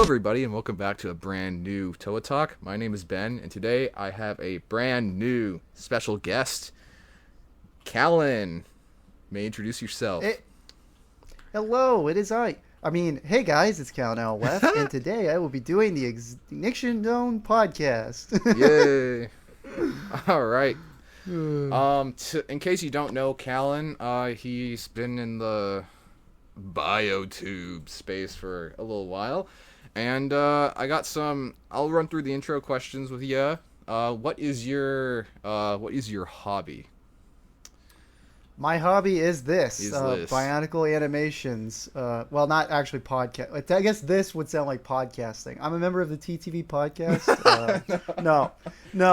everybody, and welcome back to a brand new Toa Talk. My name is Ben, and today I have a brand new special guest, Callan. May introduce yourself. Hello, it is I. Hey guys, it's CallanLoF, and today I will be doing the Ignition Zone podcast. Yay! All right. In case you don't know Callan, he's been in the biotube space for a little while, and I got some. I'll run through the intro questions with you. What is your hobby? My hobby is this, Bionicle animations. Well, not actually podcast. I guess this would sound like podcasting. I'm a member of the TTV podcast. No,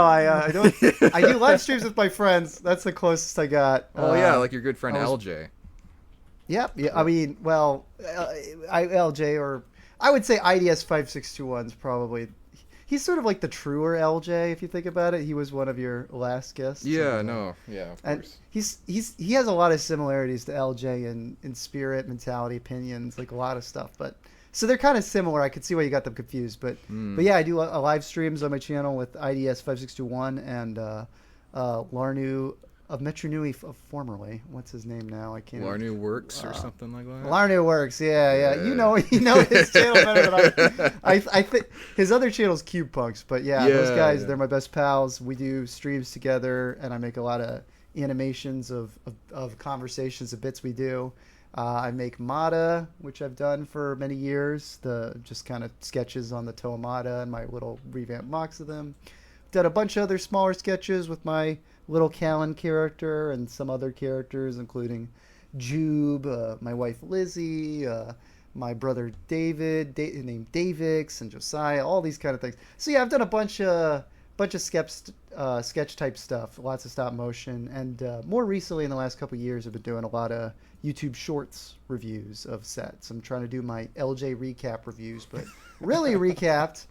I don't. I do live streams with my friends. That's the closest I got. Oh yeah, like your good friend LJ. Yep. Yeah. LJ, or I would say IDS 5621's probably. He's sort of like the truer LJ, if you think about it. He was one of your last guests. Yeah, of course. And he has a lot of similarities to LJ in spirit, mentality, opinions, like a lot of stuff. But so they're kind of similar. I could see why you got them confused. But yeah, I do live streams on my channel with IDS 5621 and Larnu of Metro Nui formerly. What's his name now? I can't. Larnu Works or something like that. Larnu Works, yeah. You know his channel better than I think his other channel's Cube Punks, but those guys, they're my best pals. We do streams together, and I make a lot of animations of conversations, of bits we do. I make Mata, which I've done for many years. The just kind of sketches on the Toa Mata and my little revamped mocks of them. Done a bunch of other smaller sketches with my little Callan character and some other characters, including Jube, my wife Lizzie, my brother David, named Davix, and Josiah, all these kind of things. So yeah, I've done a bunch of sketch type stuff, lots of stop motion, and more recently in the last couple of years, I've been doing a lot of YouTube Shorts reviews of sets. I'm trying to do my LJ recap reviews, but really recapped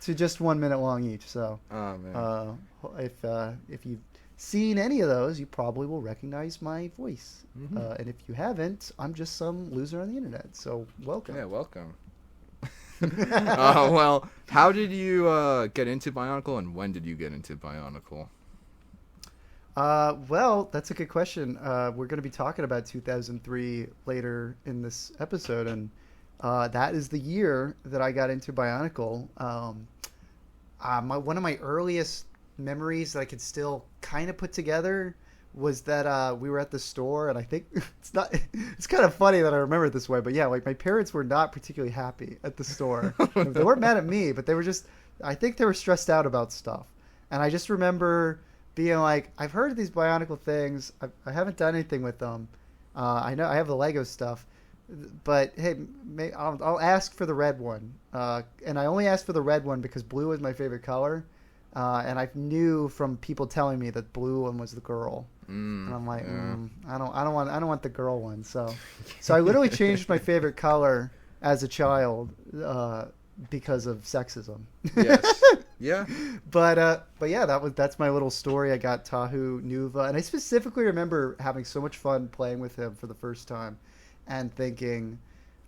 to just 1 minute long each. So if you've seen any of those, you probably will recognize my voice. And if you haven't, I'm just some loser on the internet. So welcome. Yeah, welcome. Well, how did you get into Bionicle, and when did you get into Bionicle? Well, that's a good question. We're going to be talking about 2003 later in this episode, and that is the year that I got into Bionicle. One of my earliest memories that I could still kind of put together was that we were at the store, and I think it's kind of funny that I remember it this way, but yeah, like my parents were not particularly happy at the store. They weren't mad at me, but they were just, I think they were stressed out about stuff. And I just remember being like, I've heard of these Bionicle things. I haven't done anything with them. I know I have the Lego stuff, but hey, I'll ask for the red one. And I only asked for the red one because blue was my favorite color. And I knew from people telling me that blue one was the girl, and I'm like, I don't want the girl one. So I literally changed my favorite color as a child because of sexism. Yes. Yeah. But yeah, that's my little story. I got Tahu Nuva, and I specifically remember having so much fun playing with him for the first time, and thinking,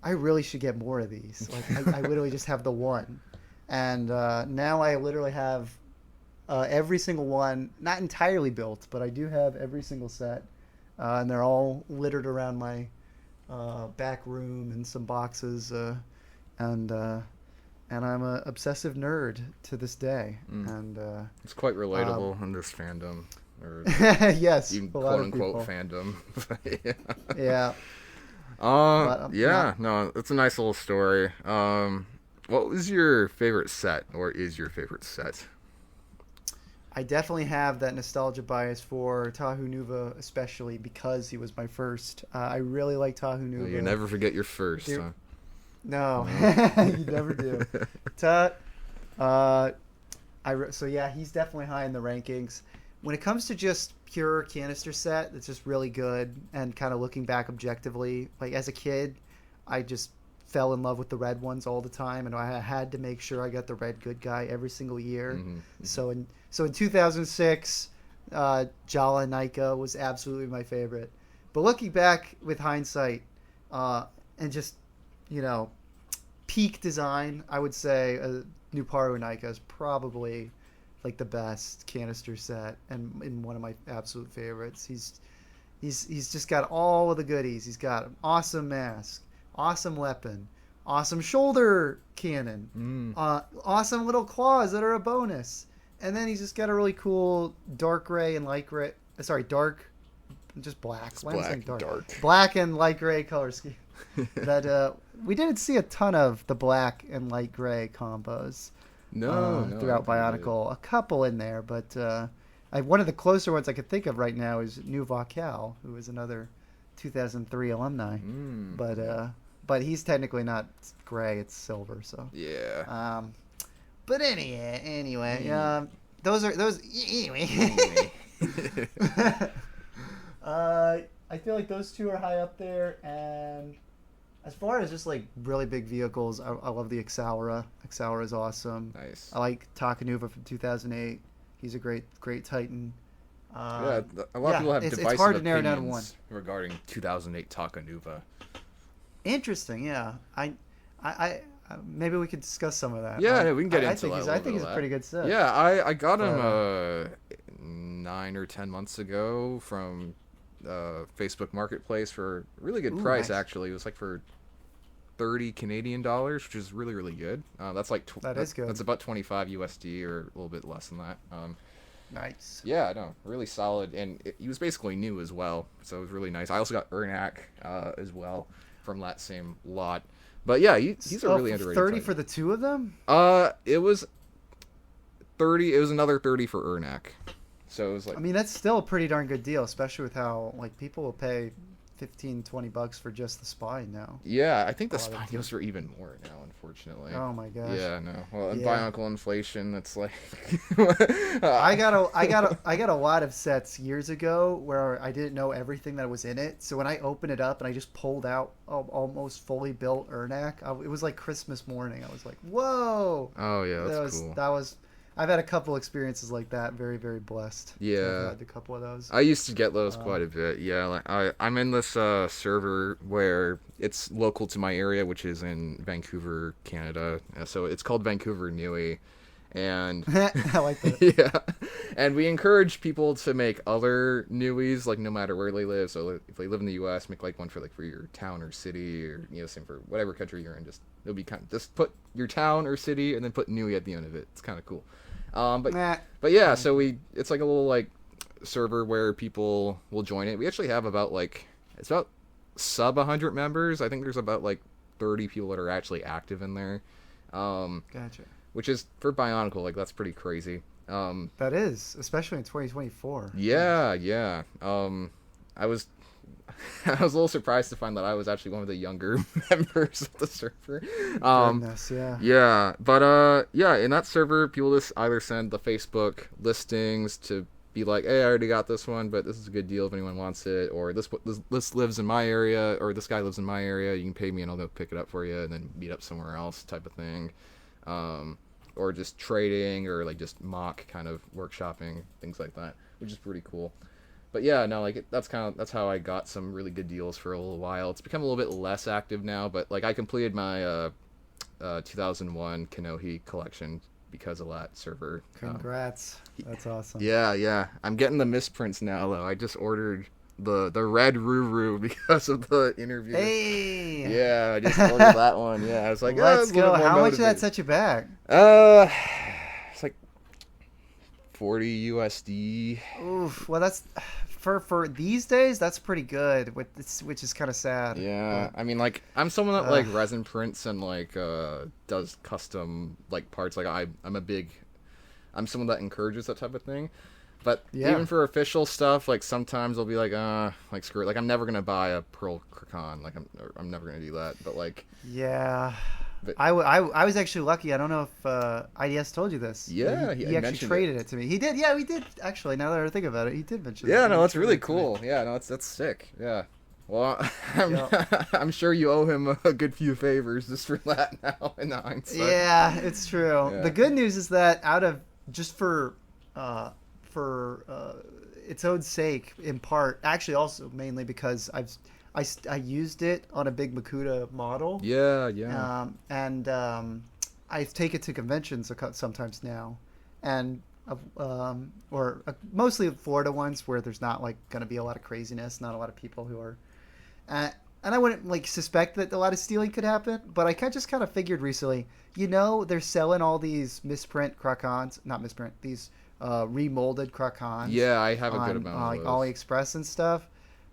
I really should get more of these. Like I literally just have the one, and now I literally have. Every single one, not entirely built, but I do have every single set, and they're all littered around my back room in some boxes, and I'm an obsessive nerd to this day. And it's quite relatable in this fandom, or yes, even quote unquote fandom. Yeah. No, it's a nice little story. What was your favorite set, or is your favorite set? I definitely have that nostalgia bias for Tahu Nuva, especially because he was my first. I really like Tahu Nuva. You never forget your first, huh? No, you never do. So yeah, he's definitely high in the rankings. When it comes to just pure canister set, it's just really good. And kind of looking back objectively, like as a kid, I just fell in love with the red ones all the time, and I had to make sure I got the red good guy every single year. So in 2006, Jala Nika was absolutely my favorite. But looking back with hindsight, and just peak design, I would say new Bionicle is probably like the best canister set and in one of my absolute favorites. He's just got all of the goodies. He's got an awesome mask, awesome weapon, awesome shoulder cannon, awesome little claws that are a bonus, and then he's just got a really cool dark gray and light gray. Sorry, dark, just black. Why am I saying dark? Black and light gray color scheme. That we didn't see a ton of the black and light gray combos. No, throughout Bionicle, a couple in there, but one of the closer ones I could think of right now is Borok-Kal, who is another 2003 alumni. But he's technically not gray; it's silver. So yeah. But anyway, those. Anyway. I feel like those two are high up there, and as far as just like really big vehicles, I love the Exaura. Exaura is awesome. Nice. I like Takanuva from 2008. He's a great Titan. A lot of people have divisive hard to narrow down to one regarding 2008 Takanuva. Interesting, yeah. I maybe we could discuss some of that. Yeah, we can get into that. I think he's a pretty good set. Yeah, I got him 9 or 10 months ago from Facebook Marketplace for a really good price. Nice. Actually, it was like for $30 Canadian, which is really, really good. That's like that is good. That's about 25 USD or a little bit less than that. Nice. Yeah, no, really solid, and he was basically new as well, so it was really nice. I also got Ernak as well from that same lot. But yeah, he's a really underrated 30 Titan. For the two of them? It was 30. It was another 30 for Ernak. So it was like, I mean, that's still a pretty darn good deal, especially with how like people will pay $15-$20 for just the spine now. Yeah, I think the spine goes for even more now, unfortunately. Oh my gosh. Yeah, no. Well, and Bionicle inflation, that's like I got a lot of sets years ago where I didn't know everything that was in it. So when I opened it up and I just pulled out almost fully built Ernak, it was like Christmas morning. I was like, "Whoa!" Oh yeah, that's cool. That was. I've had a couple experiences like that. Very, very blessed. Yeah, I've had a couple of those. I used to get those quite a bit. Yeah, like I'm in this server where it's local to my area, which is in Vancouver, Canada. So it's called Vancouver Nui, and I like that. Yeah, and we encourage people to make other Nuis, like no matter where they live. So if they live in the U.S., make like one for your town or city, or same for whatever country you're in. It'll be just put your town or city and then put Nui at the end of it. It's kind of cool. But yeah, so it's like a little like server where people will join it. We actually have about it's about sub 100 members. I think there's about like 30 people that are actually active in there. Gotcha. Which is for Bionicle, like that's pretty crazy. That is, especially in 2024. Yeah. I was a little surprised to find that I was actually one of the younger members of the server. Goodness, yeah. Yeah, but in that server, people just either send the Facebook listings to be like, hey, I already got this one, but this is a good deal if anyone wants it, or this lives in my area, or this guy lives in my area, you can pay me and I'll go pick it up for you, and then meet up somewhere else type of thing. Or just trading, or like just mock kind of workshopping, things like that, which is pretty cool. But yeah, no, like that's how I got some really good deals for a little while. It's become a little bit less active now, but like I completed my 2001 Kanohi collection because of that server. Congrats. That's awesome. Yeah. I'm getting the misprints now though. I just ordered the red Ruru because of the interview. Hey. Yeah, I just ordered that one. Yeah, I was like, let's go. How much did that set you back? It's like 40 USD. Oof. Well, that's for these days. That's pretty good. Which is kind of sad. Yeah, I mean, like I'm someone that like resin prints and like does custom like parts. Like I'm someone that encourages that type of thing. But even for official stuff, like sometimes I'll be like screw it. Like I'm never gonna buy a Pearl Kraken. Like I'm never gonna do that. But like But I was actually lucky. I don't know if IDS told you this. Yeah, he actually traded it to me. He did. Yeah, we did actually. Now that I think about it, he did mention. Yeah, no, that's really cool. Yeah, no, that's sick. Yeah. Well, I'm sure you owe him a good few favors just for that now in hindsight. Yeah, it's true. Yeah. The good news is that just for its own sake, in part, actually also mainly because I used it on a big Makuta model. Yeah, yeah. I take it to conventions sometimes now, and mostly Florida ones where there's not like going to be a lot of craziness, not a lot of people who are. And I wouldn't like suspect that a lot of stealing could happen, but I just kind of figured recently, they're selling all these misprint Krakons, not misprint, these remolded Krakons. Yeah, I have a good amount of like those. AliExpress and stuff.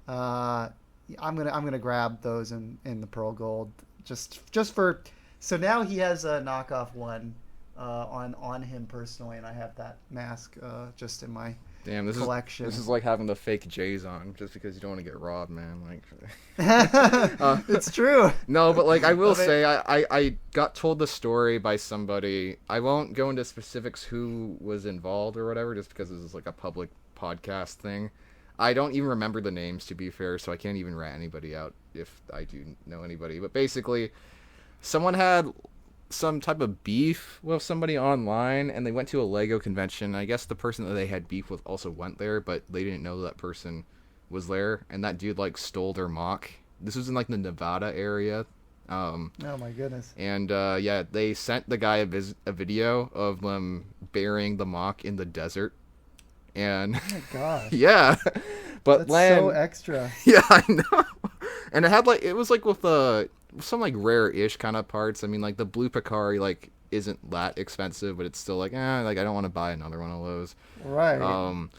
I'm gonna grab those in the Pearl Gold just for. So now he has a knockoff one on him personally, and I have that mask just in my collection. This is like having the fake J's on just because you don't want to get robbed, man. Like, it's true. No, but like I will say, I got told the story by somebody. I won't go into specifics who was involved or whatever, just because this is like a public podcast thing. I don't even remember the names, to be fair, so I can't even rat anybody out if I do know anybody. But basically, someone had some type of beef with somebody online, and they went to a Lego convention. I guess the person that they had beef with also went there, but they didn't know that person was there, and that dude like stole their mock. This was in like the Nevada area. Oh my goodness. And yeah, they sent the guy a video of them burying the mock in the desert. And oh my gosh. Yeah. But that's so extra. Yeah, I know. And it was like with some like rare-ish kind of parts. I mean, like the blue Picari like isn't that expensive, but it's still like like I don't want to buy another one of those. Right.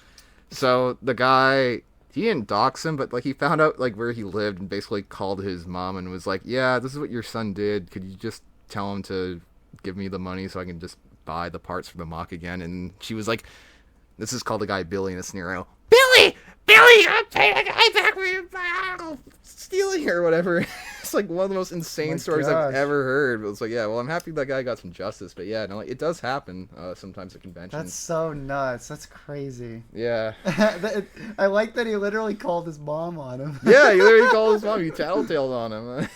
So the guy, he didn't dox him, but like he found out like where he lived and basically called his mom and was like, "Yeah, this is what your son did. Could you just tell him to give me the money so I can just buy the parts for the mock again?" And she was like, this is called the guy Billy in a scenario. Billy, I'm paying the guy back for stealing or whatever. It's like one of the most insane stories I've ever heard. But it's like, yeah, well, I'm happy that guy got some justice. But yeah, no, it does happen sometimes at conventions. That's so nuts. That's crazy. Yeah. I like that he literally called his mom on him. Yeah, he literally called his mom. He tattletaled on him.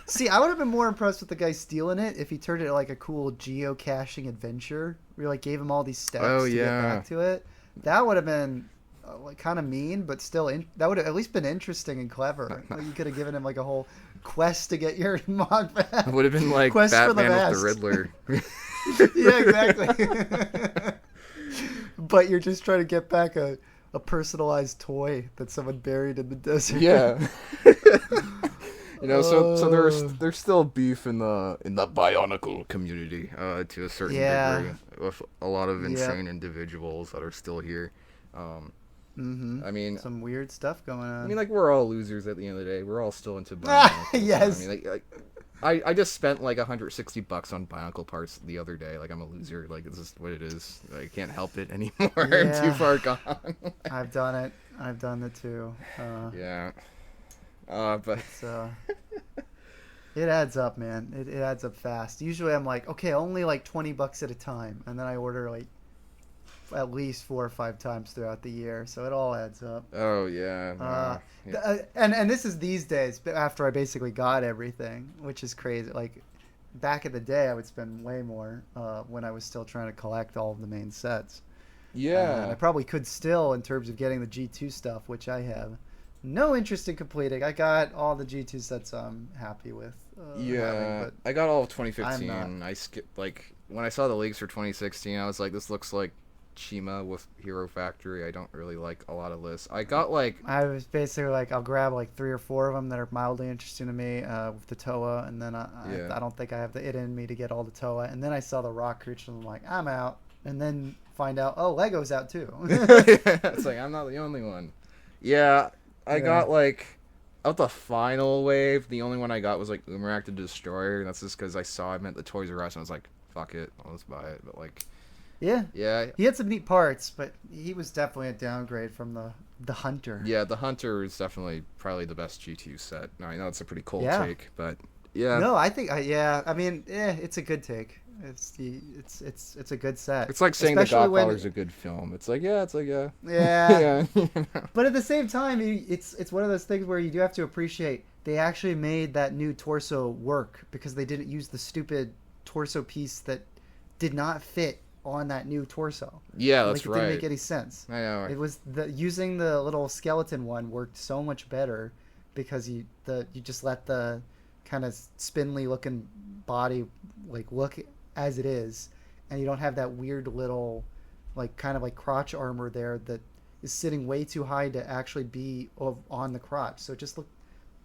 See, I would have been more impressed with the guy stealing it if he turned it like a cool geocaching adventure. We like gave him all these steps to get back to it. That would have been kind of mean, but still, that would have at least been interesting and clever. Like, you could have given him like a whole quest to get your mod back. It would have been like quest Batman with the Riddler. Yeah, exactly. But you're just trying to get back a personalized toy that someone buried in the desert. Yeah. So there's still beef in the Bionicle community to a certain degree with a lot of insane individuals that are still here. Mm-hmm. I mean, some weird stuff going on. I mean, like we're all losers at the end of the day. We're all still into Bionicles. Yes. I mean, I just spent like $160 on Bionicle parts the other day. Like I'm a loser. Like it's just what it is. I can't help it anymore. I'm too far gone. I've done it. I've done it too. Yeah. But it adds up, man. It adds up fast. Usually I'm like, okay, only like $20 at a time, and then I order like at least 4 or 5 times throughout the year, so it all adds up. Oh yeah. And this is these days after I basically got everything, which is crazy. Like back in the day, I would spend way more when I was still trying to collect all of the main sets. Yeah. I probably could still in terms of getting the G2 stuff, which I have no interest in completing. I got all the G2 sets I'm happy with. But I got all of 2015. I skipped, like, when I saw the leaks for 2016, I was like, this looks like Chima with Hero Factory. I don't really like a lot of lists. I was basically like, I'll grab like 3 or 4 of them that are mildly interesting to me with the Toa, and then I don't think I have it in me to get all the Toa. And then I saw the rock creature, and I'm like, I'm out. And then find out, oh, Lego's out too. It's like, I'm not the only one. Yeah. I got, like, of the final wave, the only one I got was, like, Umarak the Destroyer, and that's just because I saw him at the Toys R Us, and I was like, fuck it, let's buy it, but, like... Yeah. Yeah. He had some neat parts, but he was definitely a downgrade from the Hunter. Yeah, the Hunter is definitely probably the best G2 set. Now, I know it's a pretty cold take, but, yeah. No, I think, I mean, it's a good take. It's a good set. It's like saying The Godfather's a good film. It's like, yeah. Yeah. But at the same time, it's one of those things where you do have to appreciate they actually made that new torso work because they didn't use the stupid torso piece that did not fit on that new torso. Yeah, that's right. It didn't make any sense. I know. It was using the little skeleton one worked so much better because you just let the kind of spindly looking body like look as it is, and you don't have that weird little like kind of like crotch armor there that is sitting way too high to actually be on the crotch. So it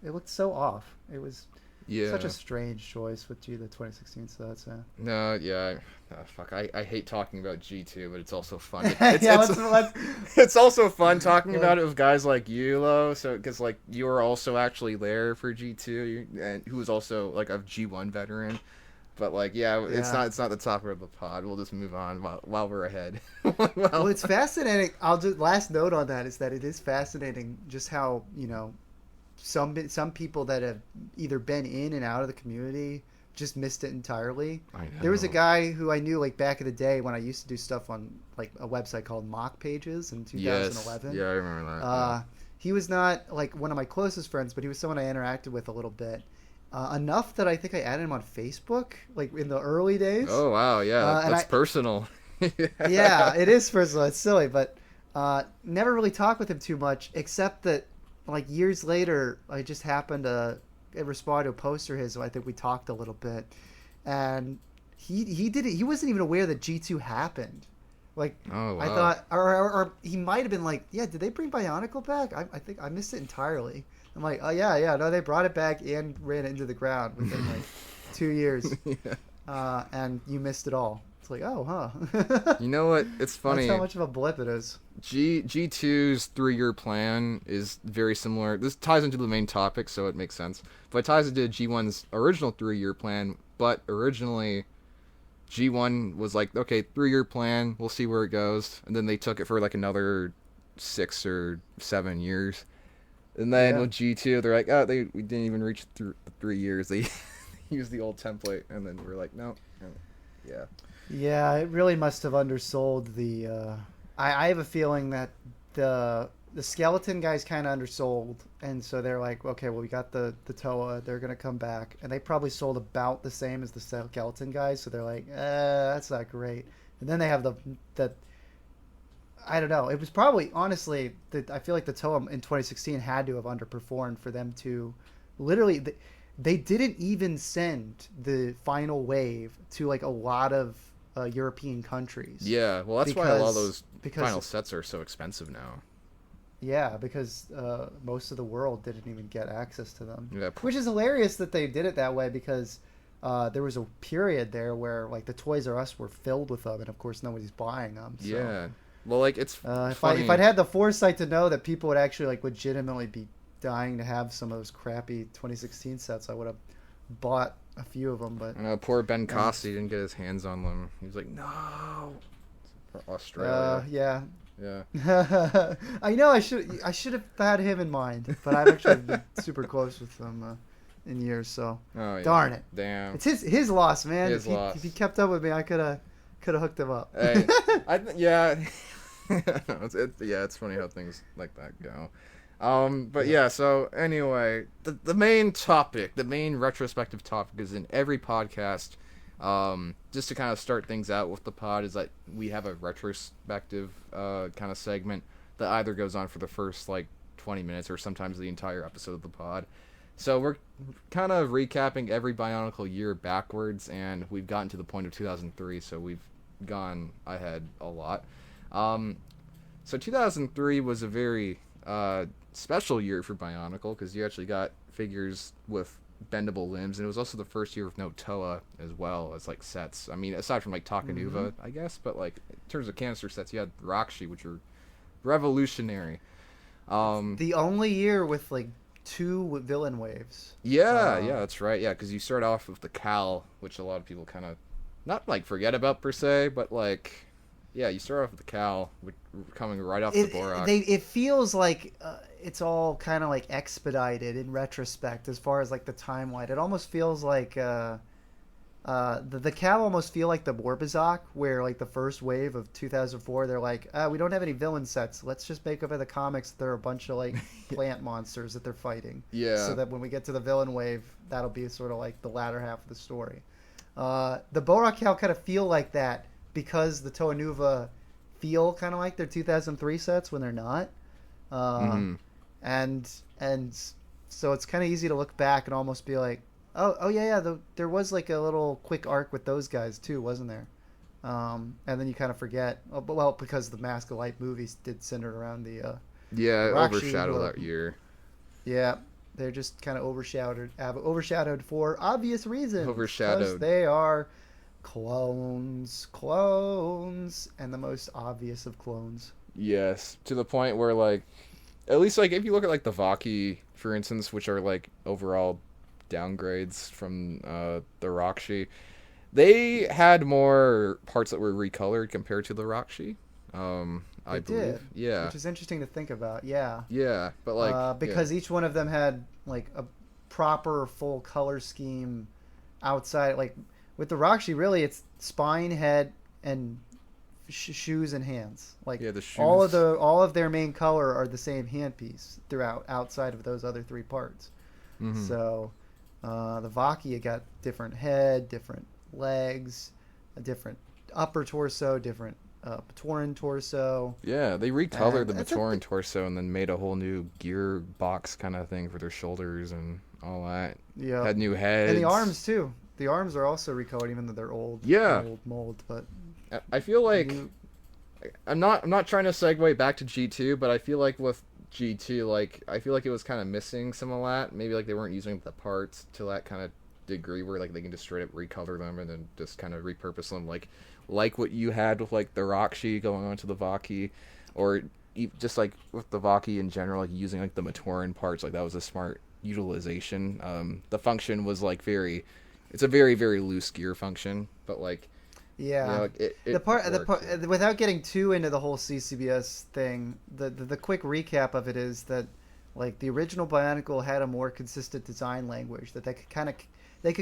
looked so off. It was such a strange choice with the 2016 sets. No, yeah. Fuck, I hate talking about G2, but it's also fun. It's also fun talking about it with guys like you, Lo. So, because like you were also actually there for G2, and who was also like a G1 veteran. But like, it's not the topic of the pod. We'll just move on while we're ahead. Well, it's fascinating. Last note on that is that it is fascinating just how some people that have either been in and out of the community just missed it entirely. I know. There was a guy who I knew like back in the day when I used to do stuff on like a website called Mock Pages in 2011. Yes. Yeah, I remember that. He was not like one of my closest friends, but he was someone I interacted with a little bit. Enough that I think I added him on Facebook, like in the early days. Oh wow, yeah, that's personal. Yeah, it is personal. It's silly, but never really talked with him too much, except that like years later, I just happened to respond to a post of his, so I think we talked a little bit, and he did it. He wasn't even aware that G2 happened. Like, oh, wow. I thought, or he might have been like, yeah, did they bring Bionicle back? I think I missed it entirely. I'm like, oh yeah, no, they brought it back and ran it into the ground within like 2 years, and you missed it all. It's like, oh, huh. You know what? It's funny. That's how much of a blip it is. G2's 3-year plan is very similar. This ties into the main topic, so it makes sense. But it ties into G1's original 3-year plan, but originally G1 was like, okay, 3-year plan, we'll see where it goes. And then they took it for like another 6 or 7 years. And then with G2, they're like, oh, we didn't even reach the 3 years. They used the old template, and then we're like, no. Yeah. Yeah, it really must have undersold the... I have a feeling that the skeleton guys kind of undersold, and so they're like, okay, well, we got the Toa, they're going to come back. And they probably sold about the same as the skeleton guys, so they're like, that's not great. And then they have the I don't know. It was probably, honestly, I feel like the Toa in 2016 had to have underperformed for them to literally... They didn't even send the final wave to like a lot of European countries. Yeah, well, that's why a lot of those final sets are so expensive now. Yeah, because most of the world didn't even get access to them. Yeah. Which is hilarious that they did it that way, because there was a period there where like the Toys R Us were filled with them, and of course nobody's buying them. So. Yeah. Well, like, it's if I'd had the foresight to know that people would actually like legitimately be dying to have some of those crappy 2016 sets, I would have bought a few of them. But I know poor Ben Costi didn't get his hands on them. He was like, no. For Australia. Yeah. I know I should have had him in mind, but I've actually been super close with him in years. So darn it. Damn. It's his loss, man. His loss. If he kept up with me, I could have hooked him up. Hey, it's funny how things like that go. But yeah, so anyway, the main topic, the main retrospective topic is in every podcast. Just to kind of start things out with the pod is that we have a retrospective kind of segment that either goes on for the first like 20 minutes or sometimes the entire episode of the pod. So we're kind of recapping every Bionicle year backwards, and we've gotten to the point of 2003, so we've gone ahead a lot. So 2003 was a very special year for Bionicle, because you actually got figures with bendable limbs, and it was also the first year with no Toa as well as like sets. I mean, aside from like Takanuva, I guess, but like in terms of canister sets, you had Rakshi, which were revolutionary. The only year with like 2 villain waves. Yeah, that's right. Yeah, because you start off with the Cal, which a lot of people kind of not like forget about per se, but like, yeah, you start off with the Cal, coming right off the Borok. It feels like it's all kind of like expedited in retrospect as far as like the timeline. It almost feels like the Cal almost feel like the Warbazak, where like the first wave of 2004, they're like, we don't have any villain sets. Let's just make up in the comics that there are a bunch of like plant monsters that they're fighting. Yeah. So that when we get to the villain wave, that'll be sort of like the latter half of the story. The Borok-Kal kind of feel like that, because the Toa Nuva feel kind of like their 2003 sets when they're not. And so it's kind of easy to look back and almost be like, oh yeah, there was like a little quick arc with those guys too, wasn't there? And then you kind of forget. Well, because the Mask of Light movies did center around the yeah, it Rock overshadowed that year. Yeah, they're just kind of overshadowed for obvious reasons. Overshadowed. Because they are clones, and the most obvious of clones. Yes, to the point where like, at least like if you look at like the Vaki, for instance, which are like overall downgrades from the Rakshi, they had more parts that were recolored compared to the Rakshi. I believe. Yeah. Which is interesting to think about. Yeah. Yeah, but like because each one of them had like a proper full color scheme outside. Like with the Rakshi, really, it's spine, head, and shoes and hands. Like the shoes. all of their main color are the same handpiece throughout, outside of those other three parts. Mm-hmm. So the Vaki, you got different head, different legs, a different upper torso, different Matoran torso. Yeah, they recolored the Matoran torso and then made a whole new gearbox kind of thing for their shoulders and all that. Yeah, had new heads and the arms too. The arms are also recolored, even though they're old. Yeah, old mold. But I feel like I'm not trying to segue back to G2, but I feel like with G2, like I feel like it was kind of missing some of that. Maybe like they weren't using the parts to that kind of degree where like they can just straight up recolor them and then just kind of repurpose them, like what you had with like the Rakshi going on to the Vaki, or just like with the Vaki in general, like using like the Matoran parts, like that was a smart utilization. The function was like it's a very very loose gear function, but like yeah, you know, the part without getting too into the whole CCBS thing, the quick recap of it is that like the original Bionicle had a more consistent design language that they could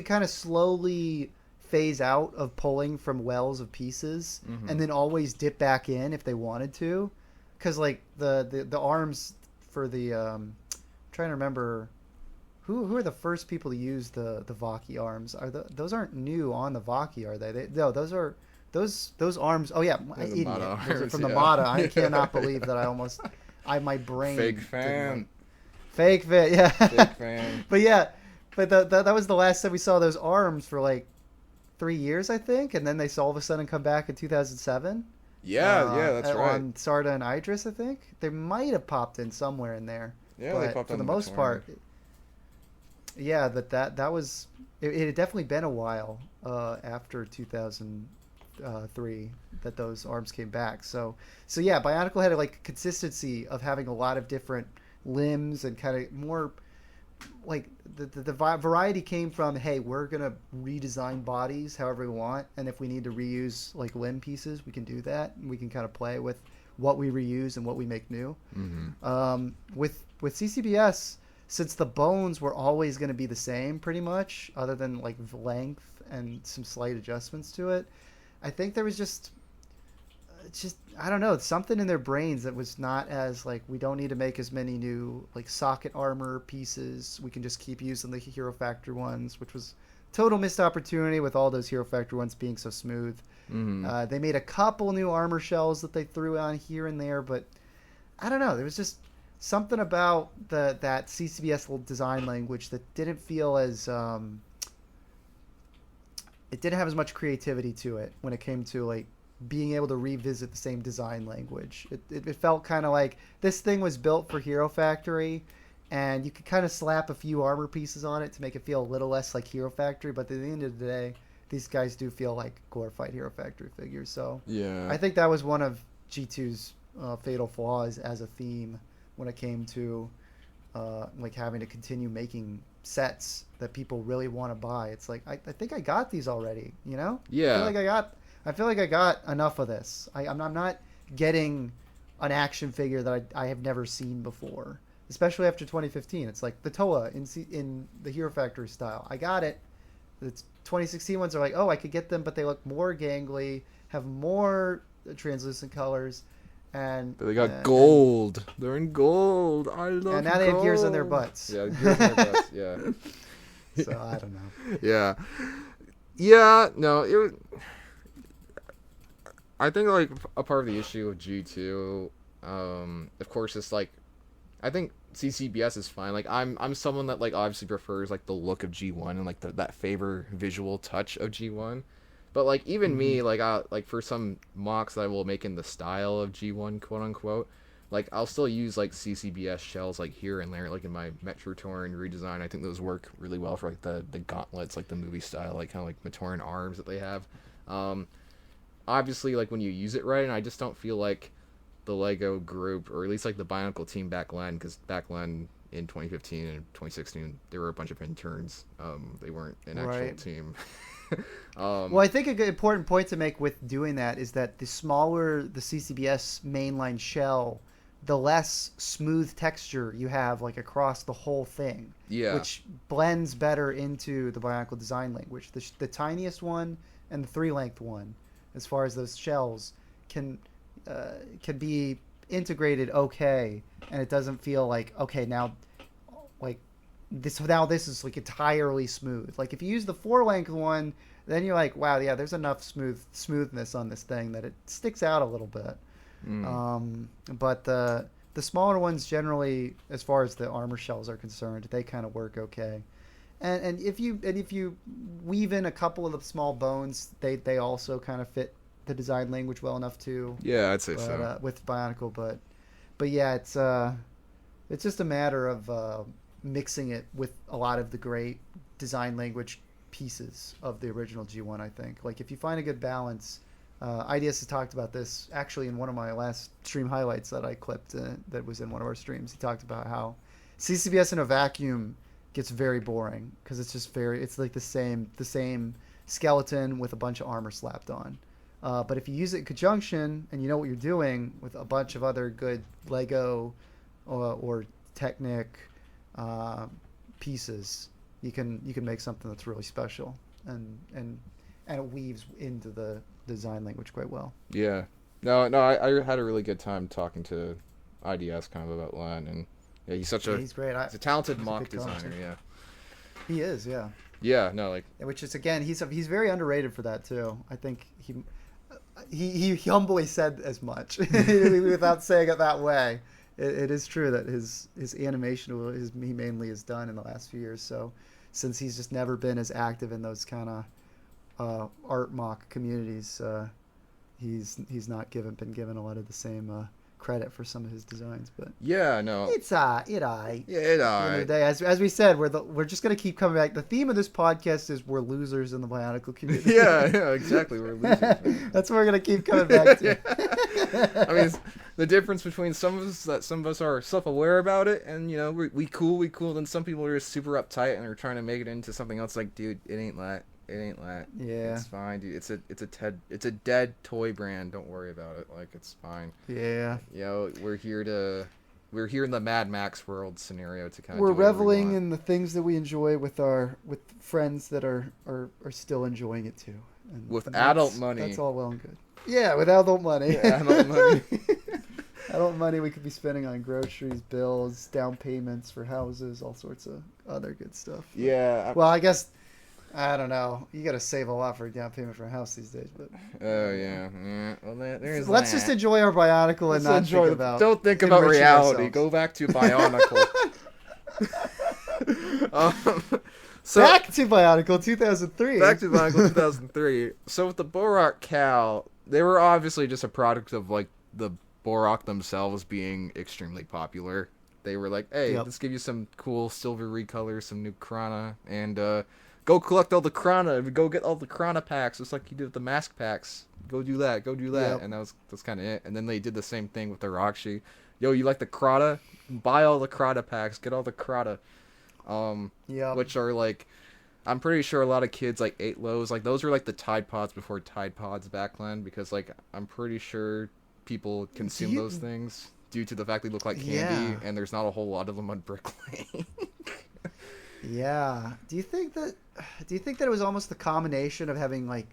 kind of slowly phase out of pulling from wells of pieces, mm-hmm. and then always dip back in if they wanted to, because like the arms for the I'm trying to remember who are the first people to use the Vaki arms. Those aren't new on the Vaki, are they? No, those are those arms. Oh yeah, idiot. Those are from the Mata. I cannot believe that my brain fake fan. Yeah. Fake fan. But yeah, but that was the last time we saw those arms for like 3 years, I think, and then they all of a sudden come back in 2007. Yeah, that's right. On Sarda and Idris, I think they might have popped in somewhere in there. Yeah, but they popped for in the most part. Yeah, that was it. It had definitely been a while after 2003 that those arms came back. So yeah, Bionicle had like a consistency of having a lot of different limbs and kind of more. Like the variety came from, hey, we're gonna redesign bodies however we want, and if we need to reuse like limb pieces, we can do that, and we can kind of play with what we reuse and what we make new. Mm-hmm. With CCBS, since the bones were always going to be the same pretty much, other than like length and some slight adjustments to it, I think there was just I don't know, something in their brains that was not as like, we don't need to make as many new like socket armor pieces. We can just keep using the Hero Factory ones, which was total missed opportunity with all those Hero Factory ones being so smooth. Mm-hmm. They made a couple new armor shells that they threw on here and there, but I don't know. There was just something about that CCBS design language that didn't feel as it didn't have as much creativity to it when it came to like being able to revisit the same design language. It felt kind of like this thing was built for Hero Factory, and you could kind of slap a few armor pieces on it to make it feel a little less like Hero Factory, but at the end of the day, these guys do feel like glorified Hero Factory figures. So yeah, I think that was one of G2's fatal flaws as a theme when it came to like having to continue making sets that people really want to buy. It's like, I think I got these already, you know? Yeah. I feel like I got enough of this. I'm not getting an action figure that I have never seen before, especially after 2015. It's like the Toa in the Hero Factory style. I got it. The 2016 ones are like, oh, I could get them, but they look more gangly, have more translucent colors, and but they got gold. They're in gold. I love. And now they have gears on their butts. Yeah, gears on their butts. Yeah. So I don't know. Yeah. Yeah. No. It was. I think like a part of the issue with G2, of course, is like, I think CCBS is fine. Like I'm someone that like obviously prefers like the look of G1 and like that favor visual touch of G1. But like even me, like like for some mocks that I will make in the style of G1, quote unquote, like I'll still use like CCBS shells like here and there, like in my Metrotorn redesign. I think those work really well for like the gauntlets, like the movie style, like kind of like Matoran arms that they have. Obviously, like when you use it right, and I just don't feel like the Lego group, or at least like the Bionicle team back then, because back then in 2015 and 2016, there were a bunch of interns. They weren't an actual team. Well, I think an important point to make with doing that is that the smaller the CCBS mainline shell, the less smooth texture you have like across the whole thing. Yeah. Which blends better into the Bionicle design language. The tiniest one and the 3-length one, as far as those shells, can be integrated okay, and it doesn't feel like okay now, like this is like entirely smooth. Like if you use the 4-length one, then you're like, wow, yeah, there's enough smoothness on this thing that it sticks out a little bit. But the smaller ones generally, as far as the armor shells are concerned, they kind of work okay. And if you weave in a couple of the small bones, they also kind of fit the design language well enough too. Yeah, I'd say so. With Bionicle, but yeah, it's just a matter of mixing it with a lot of the great design language pieces of the original G1. I think, like if you find a good balance, IDS has talked about this actually in one of my last stream highlights that I clipped that was in one of our streams. He talked about how CCBS in a vacuum gets very boring because it's like the same skeleton with a bunch of armor slapped on. But if you use it in conjunction and you know what you're doing with a bunch of other good Lego or Technic pieces, you can make something that's really special and it weaves into the design language quite well. Yeah. No, I had a really good time talking to IDS kind of about Len, and yeah, he's great. He's a talented mock designer. Yeah. He is. Yeah. Yeah. No, like which is again, he's very underrated for that too. I think he humbly said as much without saying it that way. It is true that his animation he mainly has done in the last few years. So since he's just never been as active in those kind of art mock communities, he's not been given a lot of the same credit for some of his designs. But yeah, no, it's Yeah, it At the end of the day, as we said, we're just gonna keep coming back. The theme of this podcast is we're losers in the Bionicle community. yeah, exactly. We're losers. That's what we're gonna keep coming back to. I mean, the difference between some of us are self-aware about it, and you know we cool, and some people are just super uptight and are trying to make it into something else. Like, dude, it ain't that. Yeah, it's fine, dude. It's a dead toy brand. Don't worry about it. Like, it's fine. Yeah. You know, we're here in the Mad Max world scenario to kind of. We're reveling in the things that we enjoy with friends that are still enjoying it too. And with adult money. That's all well and good. Yeah, with adult money. Yeah, adult money. Adult money we could be spending on groceries, bills, down payments for houses, all sorts of other good stuff. Yeah. Well, I guess. I don't know. You got to save a lot for a down payment for a house these days, but. Oh yeah. Well, there's. Let's just enjoy our Bionicle and not think about. Don't think about reality. Ourselves. Go back to Bionicle. Back to Bionicle 2003. Back to Bionicle 2003. So with the Borok-Kal, they were obviously just a product of like the Borok themselves being extremely popular. They were like, hey, let's give you some cool silver recolors, some new Krana, and go collect all the Krana. Go get all the Krana packs, just like you did with the mask packs. Go do that. Yep. And that's kind of it. And then they did the same thing with the Rockshi. Yo, you like the Krata? Buy all the Krata packs. Get all the Krata. Which are like, I'm pretty sure a lot of kids like ate those. Like those were like the Tide Pods before Tide Pods back then, because like I'm pretty sure people consume those things due to the fact they look like candy, and there's not a whole lot of them on Brick Lane. Yeah. Do you think that it was almost the combination of having like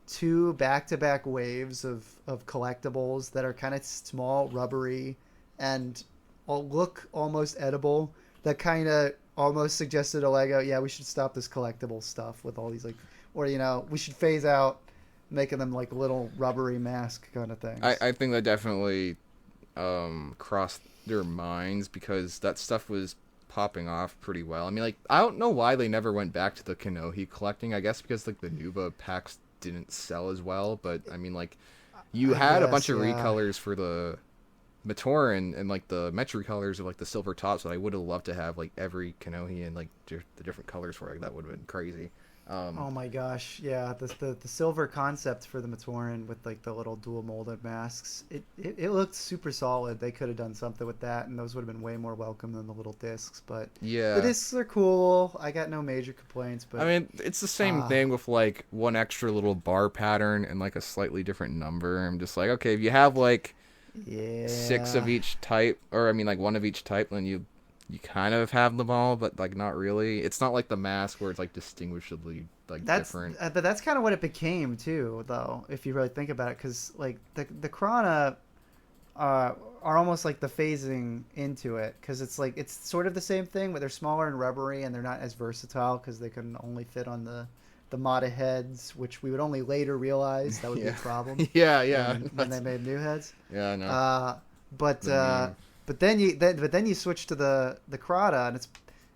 two back-to-back waves of collectibles that are kind of small, rubbery, and look almost edible, that kind of almost suggested to Lego, yeah, we should stop this collectible stuff with all these like, or you know, we should phase out making them like little rubbery mask kind of things. I think that definitely crossed their minds because that stuff was popping off pretty well. I mean, like, I don't know why they never went back to the Kanohi collecting. I guess because like the Nuba packs didn't sell as well. But I mean, like, you had a bunch of recolors for the Matoran and like the Metri colors of like the silver tops that I would have loved to have like every Kanohi and like the different colors for it. That would have been crazy. Oh my gosh, yeah, the silver concept for the Matoran with like the little dual molded masks, it looked super solid. They could have done something with that, and those would have been way more welcome than the little discs. But yeah, the discs are cool. I got no major complaints. But I mean, it's the same thing with like one extra little bar pattern and like a slightly different number. I'm just like, okay, if you have like 6 of each type, or I mean like 1 of each type, then you kind of have them all, but like not really. It's not like the mask where it's like distinguishably like different. But that's kind of what it became too, though, if you really think about it, because like the Krana are almost like the phasing into it, because it's like it's sort of the same thing, but they're smaller and rubbery, and they're not as versatile because they can only fit on the Mata heads, which we would only later realize that would be a problem. yeah. When they made new heads. Yeah, I know. But then you switch to the Krata, and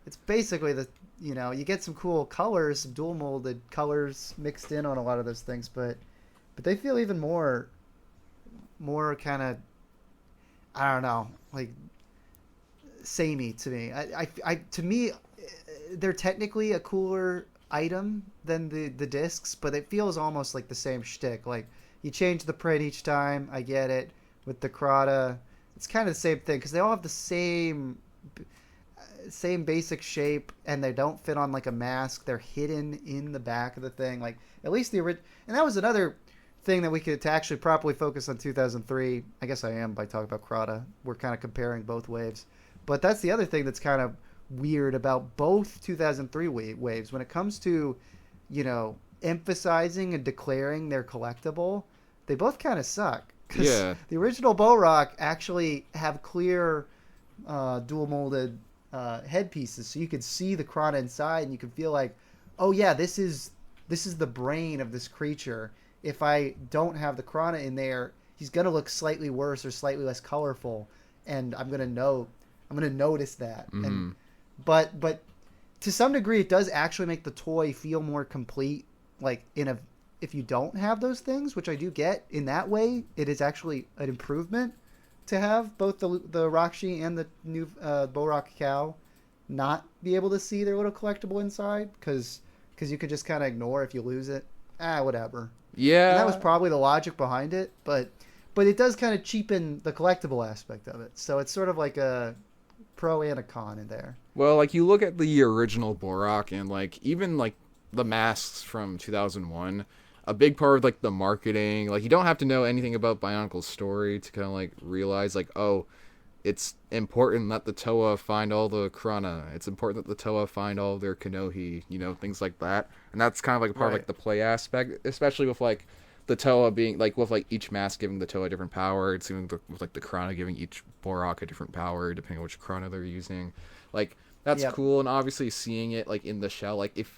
it's basically you get some cool colors, some dual molded colors mixed in on a lot of those things, but they feel even more kind of, I don't know, like samey to me. To me, they're technically a cooler item than the discs, but it feels almost like the same shtick. Like, you change the print each time. I get it. With the Krata, it's kind of the same thing because they all have the same basic shape, and they don't fit on like a mask. They're hidden in the back of the thing. Like, at least the original. And that was another thing that we could to actually properly focus on 2003. I guess I am by talking about Krata. We're kind of comparing both waves, but that's the other thing that's kind of weird about both 2003 waves when it comes to, emphasizing and declaring their collectible. They both kind of suck. Yeah. The original Borok actually have clear dual molded headpieces, so you could see the Krana inside, and you can feel like, oh yeah, this is the brain of this creature. If I don't have the Krana in there, he's gonna look slightly worse or slightly less colorful, and I'm gonna notice that. Mm-hmm. And but to some degree, it does actually make the toy feel more complete. Like if you don't have those things, which I do get in that way, it is actually an improvement to have both the Rakshi and the new Borok-Kal not be able to see their little collectible inside, because you could just kind of ignore if you lose it. Whatever. Yeah. And that was probably the logic behind it, but it does kind of cheapen the collectible aspect of it. So it's sort of like a pro and a con in there. Well, like, you look at the original Borok and like even like the masks from 2001. A big part of like the marketing, like, you don't have to know anything about Bionicle's story to kind of like realize like, oh, it's important that the Toa find all the Krana. It's important that the Toa find all their Kanohi, things like that. And that's kind of like a part of like the play aspect, especially with like the Toa being like with like each mask giving the Toa a different power. It's even with like the Krana giving each Borok a different power depending on which Krana they're using. Like, that's cool, and obviously seeing it like in the shell, like if.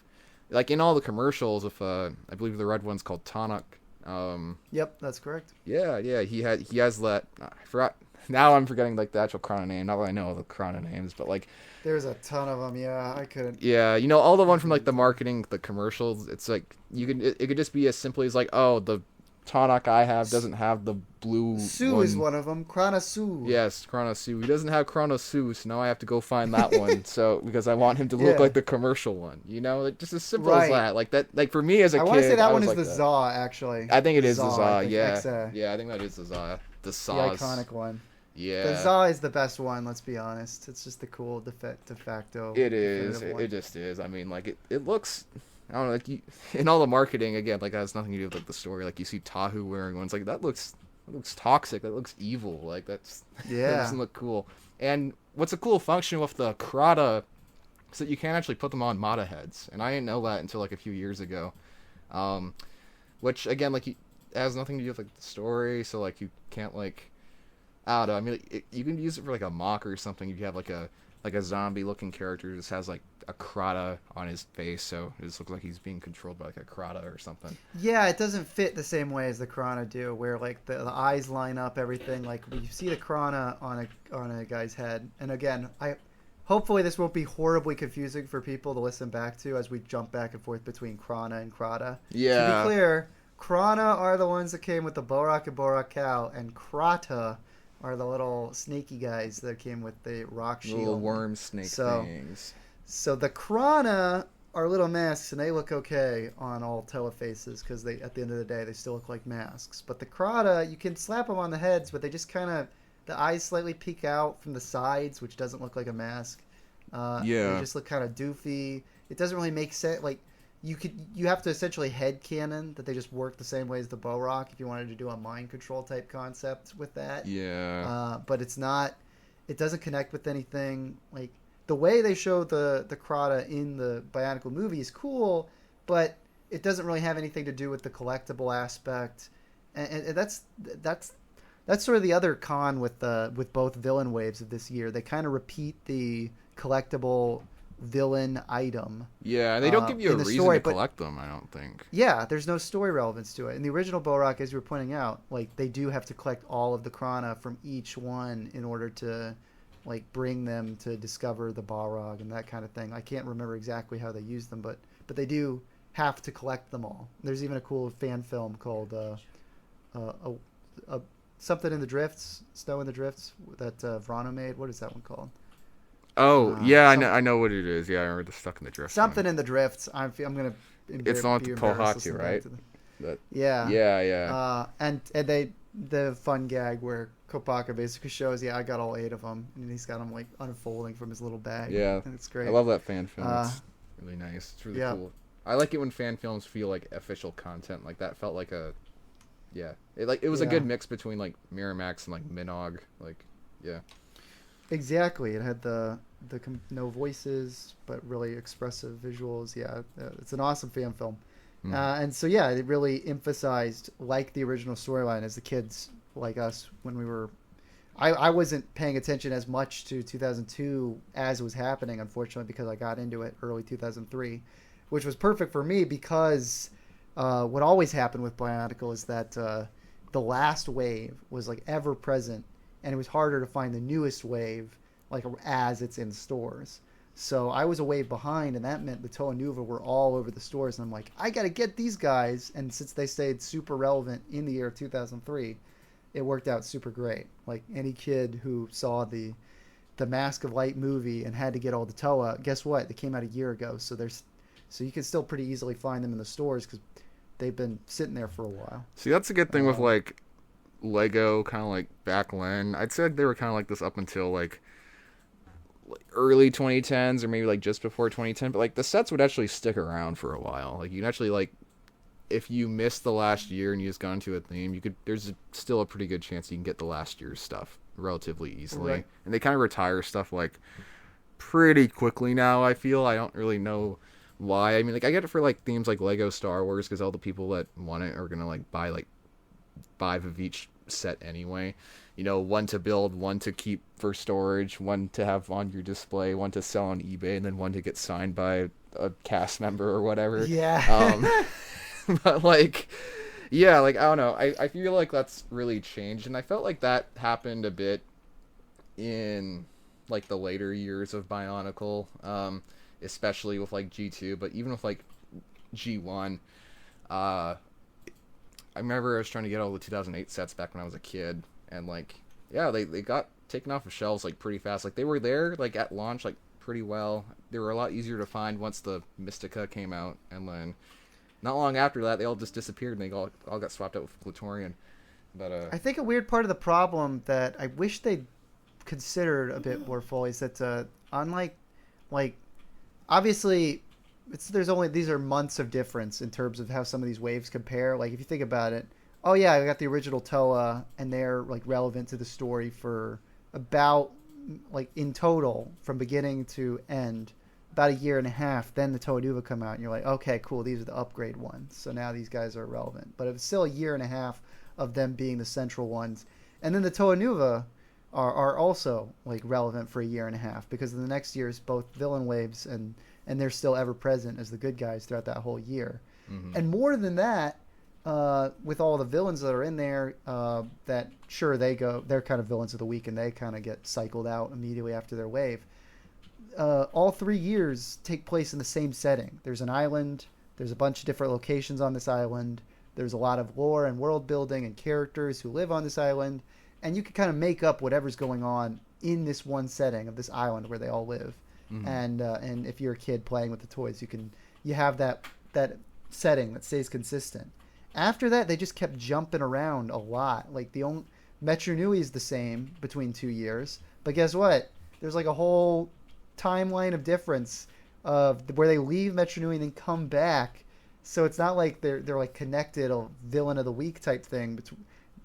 Like, in all the commercials, if I believe the red one's called Tonic. Yep, that's correct. Yeah, he has that. I forgot. Now I'm forgetting like the actual Krana name. Not that I know the Krana names, but like there's a ton of them. Yeah, I couldn't. Yeah, all the one from like the marketing, the commercials. It's like it could just be as simply as like, oh, the Tonic I have doesn't have the blue. Sue is one of them. Krana Sue. Yes, Krana Sue. He doesn't have Krana Sue, so now I have to go find that one. So because I want him to look like the commercial one, like, just as simple as that. Like that. Like, for me as a kid, I want to say that one is like the Za, actually. I think it is the Za. Yeah, I think that is the Za. The iconic one. Yeah. The Za is the best one. Let's be honest. It's just the cool de facto. It is. It just is. I mean, like it looks. I don't know, like, in all the marketing, again, like, that has nothing to do with like the story. Like, you see Tahu wearing one, it's like, that looks toxic, that looks evil, like, that doesn't look cool. And what's a cool function with the Krata is that you can't actually put them on Mata heads, and I didn't know that until like a few years ago. Which, again, like, it has nothing to do with like the story, so, like, you can't, like, I don't know, I mean, like, you can use it for like a mock or something if you have like a like a zombie-looking character just has like a Krata on his face, so it just looks like he's being controlled by like a Krata or something. Yeah, it doesn't fit the same way as the Krana do, where like the eyes line up, everything. Like we see the Krana on a guy's head, and again, hopefully this won't be horribly confusing for people to listen back to as we jump back and forth between Krana and Krata. Yeah. To be clear, Krana are the ones that came with the Borok and Borok-Kal, and Krata are the little snaky guys that came with the rock shield. Little worm snake things. So the Krana are little masks, and they look okay on all Toa faces because they, at the end of the day, they still look like masks. But the Krata, you can slap them on the heads, but they just kind of, the eyes slightly peek out from the sides, which doesn't look like a mask. They just look kind of doofy. It doesn't really make sense. Like you have to essentially headcanon that they just work the same way as the Borok if you wanted to do a mind control type concept with that. Yeah. But it's not. It doesn't connect with anything. Like the way they show the Krata in the Bionicle movie is cool, but it doesn't really have anything to do with the collectible aspect, and that's sort of the other con with both villain waves of this year. They kind of repeat the collectible villain item. Yeah, they don't give you a reason story, to collect them, I don't think. Yeah, there's no story relevance to it. In the original Borok, as you were pointing out, like they do have to collect all of the Krana from each one in order to like bring them to discover the Balrog and that kind of thing. I can't remember exactly how they use them, but they do have to collect them all. There's even a cool fan film called something in the Drifts, Snow in the Drifts that Vrano made. What is that one called? Oh, yeah, I know what it is. Yeah, I remember the Stuck in the Drifts. Something in the Drifts. I'm gonna. It's not the Pohatu, right? Yeah. Yeah. And the fun gag where Kopaka basically shows, I got all 8 of them, and he's got them like unfolding from his little bag. Yeah, and it's great. I love that fan film. It's really nice. It's really cool. I like it when fan films feel like official content. Like that felt like a, it was a good mix between like Miramax and like Minogue. Like, yeah. Exactly. It had the no voices but really expressive visuals. It's an awesome fan film. And so it really emphasized like the original storyline as the kids like us when we were. I wasn't paying attention as much to 2002 as it was happening, unfortunately, because I got into it early 2003, which was perfect for me because what always happened with Bionicle is that the last wave was like ever present, and it was harder to find the newest wave like as it's in stores. So I was a wave behind, and that meant the Toa Nuva were all over the stores. And I'm like, I got to get these guys. And since they stayed super relevant in the year of 2003, it worked out super great. Like any kid who saw the Mask of Light movie and had to get all the Toa, guess what? They came out a year ago. So you can still pretty easily find them in the stores because they've been sitting there for a while. See, that's a good thing with like Lego, kind of like back when. I'd say they were kind of like this up until like early 2010s or maybe like just before 2010, but like the sets would actually stick around for a while. Like you can actually like, if you missed the last year and you just got into a theme, there's still a pretty good chance you can get the last year's stuff relatively easily. Right. And they kind of retire stuff like pretty quickly now, I feel. I don't really know why. I mean, like I get it for like themes like Lego Star Wars because all the people that want it are gonna like buy like 5 of each set anyway. You know, 1 to build, 1 to keep for storage, 1 to have on your display, 1 to sell on eBay, and then 1 to get signed by a cast member or whatever. Yeah. But like, yeah, like I don't know. I feel like that's really changed, and I felt like that happened a bit in like the later years of Bionicle, especially with like G2, but even with like G1. I remember I was trying to get all the 2008 sets back when I was a kid. And like, yeah, they got taken off of shelves like pretty fast. Like they were there like at launch like pretty well. They were a lot easier to find once the Mystica came out, and then not long after that they all just disappeared and they all got swapped out with Glatorian. But I think a weird part of the problem that I wish they'd considered a bit more fully is that unlike like obviously these are months of difference in terms of how some of these waves compare. Like if you think about it. Oh yeah, I got the original Toa, and they're like relevant to the story for about like in total from beginning to end about a year and a half. Then the Toa Nuva come out, and you're like, okay, cool, these are the upgrade ones. So now these guys are relevant. But it was still a year and a half of them being the central ones, and then the Toa Nuva are also like relevant for a year and a half, because the next year is both villain waves and they're still ever present as the good guys throughout that whole year. Mm-hmm. And more than that, with all the villains that are in there, that sure they're kind of villains of the week and they kind of get cycled out immediately after their wave. All 3 years take place in the same setting. There's an island. There's a bunch of different locations on this island. There's a lot of lore and world building and characters who live on this island. And you can kind of make up whatever's going on in this one setting of this island where they all live. Mm-hmm. And if you're a kid playing with the toys, you have that setting that stays consistent. After that, they just kept jumping around a lot. Like Metro Nui is the same between 2 years, but guess what? There's like a whole timeline of difference of where they leave Metro Nui and then come back. So it's not like they're like connected, a villain of the week type thing.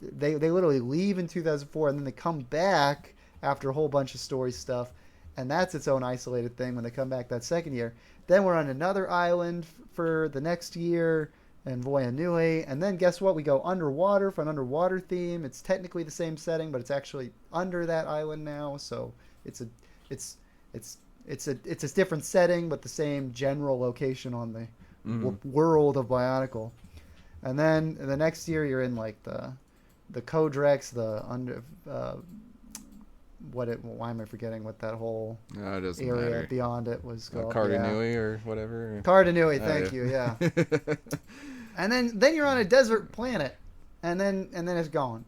They literally leave in 2004 and then they come back after a whole bunch of story stuff, and that's its own isolated thing when they come back that second year. Then we're on another island for the next year and Voya Nui, and then guess what? We go underwater for an underwater theme. It's technically the same setting, but it's actually under that island now. So it's a different setting, but the same general location on the world of Bionicle. And then the next year you're in like the Codrex, why am I forgetting what that whole area matter. Beyond it was called? Cardanui or whatever. Cardanui, thank you, yeah. And then you're on a desert planet, and then it's gone.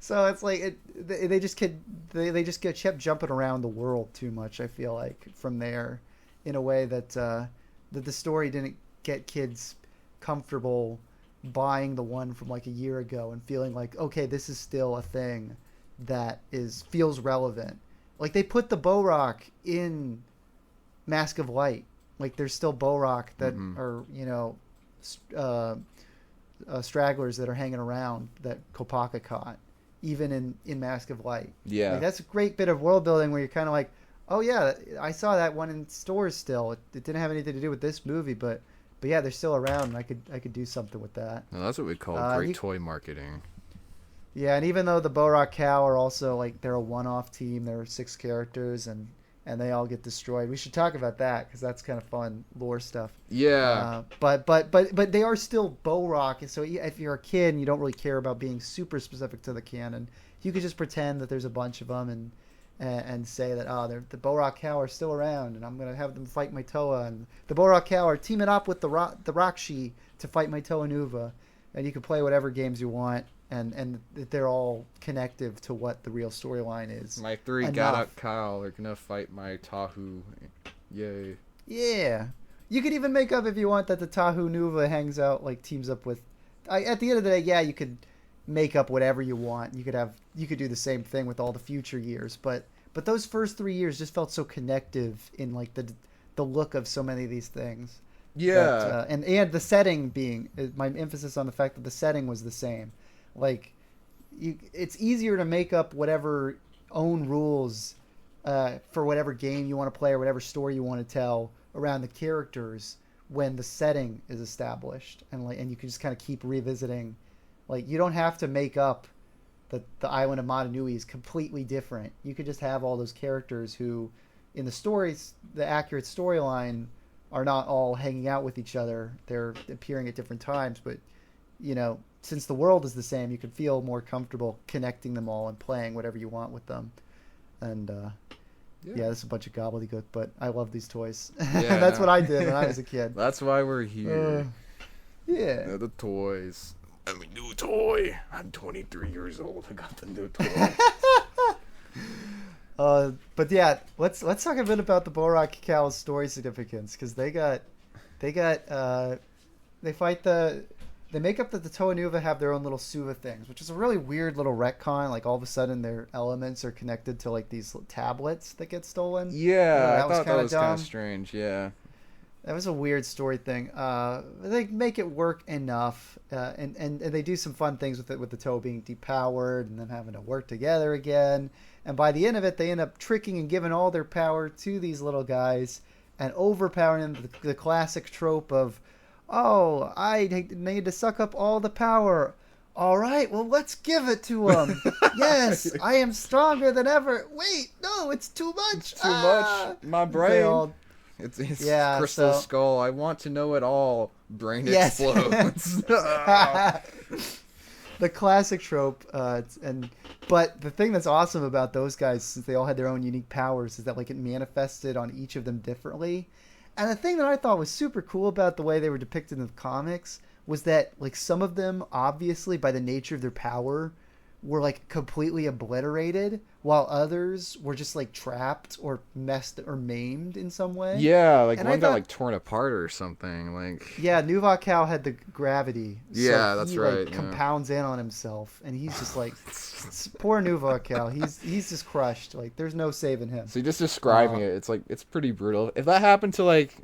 So it's like they just kept jumping around the world too much. I feel like from there, in a way that the story didn't get kids comfortable buying the one from like a year ago and feeling like, okay, this is still a thing that feels relevant. Like they put the Borok in Mask of Light. Like there's still Borok that are, stragglers that are hanging around that Kopaka caught, even in Mask of Light. Yeah. Like that's a great bit of world building where you're kind of like, oh yeah, I saw that one in stores still. It didn't have anything to do with this movie, but yeah, they're still around, and I could do something with that. No, that's what we call great toy marketing. Yeah, and even though the Borok-Kal are also like they're a one-off team, there are 6 characters, and they all get destroyed. We should talk about that because that's kind of fun lore stuff. Yeah. But they are still Borok, and so if you're a kid and you don't really care about being super specific to the canon, you could just pretend that there's a bunch of them and say that the Borok-Kal are still around, and I'm gonna have them fight Maitoa, and the Borok-Kal are teaming up with the Rakshi to fight Maitoa Nuva, and you can play whatever games you want, and they're all connective to what the real storyline is. My 3 Borok-Kal are gonna fight my Tahu. Yay. Yeah, you could even make up if you want that the Tahu Nuva hangs out, like teams up with. At the end of the day, yeah, you could make up whatever you want. You could do the same thing with all the future years, but those first 3 years just felt so connective in like the look of so many of these things. Yeah. And the setting being my emphasis on the fact that the setting was the same. Like it's easier to make up whatever own rules for whatever game you want to play or whatever story you want to tell around the characters when the setting is established, and you can just kind of keep revisiting. Like, you don't have to make up that the island of Matanui is completely different. You could just have all those characters who, in the stories, the accurate storyline, are not all hanging out with each other. They're appearing at different times, but, since the world is the same, you can feel more comfortable connecting them all and playing whatever you want with them. And, yeah, this is a bunch of gobbledygook, but I love these toys. Yeah. That's what I did when I was a kid. That's why we're here. Yeah. The toys. I'm a new toy. I'm 23 years old. I got the new toy. But yeah, let's talk a bit about the Borok-Kal's story significance, because they make up that the Toa Nuva have their own little Suva things, which is a really weird little retcon. Like all of a sudden their elements are connected to like these tablets that get stolen. Yeah, I thought that was kind of strange. Yeah. That was a weird story thing. They make it work enough, and they do some fun things with it, with the Toe being depowered and then having to work together again. And by the end of it, they end up tricking and giving all their power to these little guys and overpowering them. The classic trope of, oh, I need to suck up all the power. All right, well, let's give it to him. Yes, I am stronger than ever. Wait, no, it's too much. Too much. My brain. It's Crystal Skull. I want to know it all. Brain explodes. The classic trope. But the thing that's awesome about those guys, since they all had their own unique powers, is that like it manifested on each of them differently. And the thing that I thought was super cool about the way they were depicted in the comics was that like some of them, obviously by the nature of their power, were like completely obliterated, while others were just like trapped or messed or maimed in some way. Yeah, like one got like torn apart or something. Like Borok-Kal had the gravity. Yeah, so that's he, right. Like, compounds in on himself, and he's just like poor Borok-Kal. He's just crushed. Like there's no saving him. So just describing it, it's like it's pretty brutal. If that happened to like,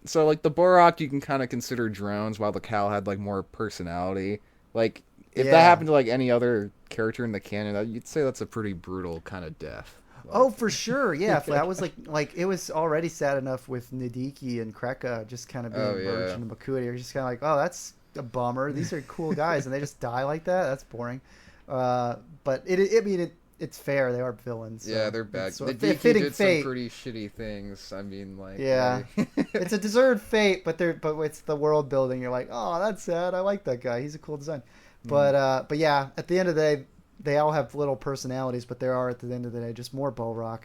so like the Borok, you can kind of consider drones, while the Kal had like more personality. Like if that happened to like any other character in the canon, you'd say that's a pretty brutal kind of death. Like, oh, for sure, yeah. That was like it was already sad enough with Nadiki and Kreka just kind of being merged into Makuta. You're just kind of like, oh, that's a bummer. These are cool guys, and they just die like that. That's boring. But it's fair. They are villains. So yeah, they're bad. So Nadiki did some pretty shitty things. I mean, like it's a deserved fate, but it's the world building. You're like, oh, that's sad. I like that guy. He's a cool design. But yeah, at the end of the day, they all have little personalities, but there are at the end of the day just more Borok.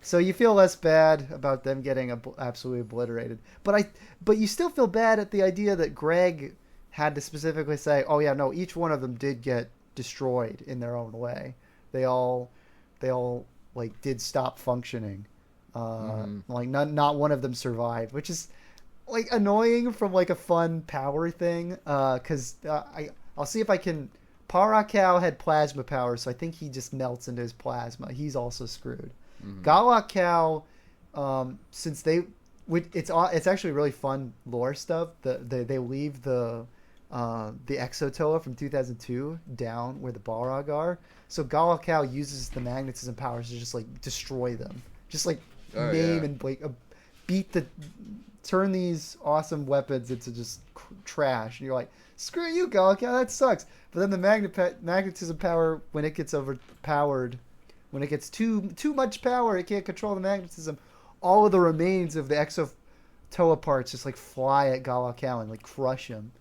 So you feel less bad about them getting absolutely obliterated. But you still feel bad at the idea that Greg had to specifically say, oh yeah, no, each one of them did get destroyed in their own way. They all like did stop functioning. Like not one of them survived, which is like annoying from like a fun power thing. Because I'll see if I can. Borok-Kal had plasma power, so I think he just melts into his plasma. He's also screwed. Borok-Kal, since it's actually really fun lore stuff. They leave the Exotoa from 2002 down where the Balrog are. So Borok-Kal uses the magnetism powers to just like destroy them, just like and like turn these awesome weapons into just trash. And you're like, screw you, Borok-Kal, that sucks. But then the magnetism power, when it gets overpowered, when it gets too much power, it can't control the magnetism. All of the remains of the Exotoa parts just like fly at Borok-Kal and like crush him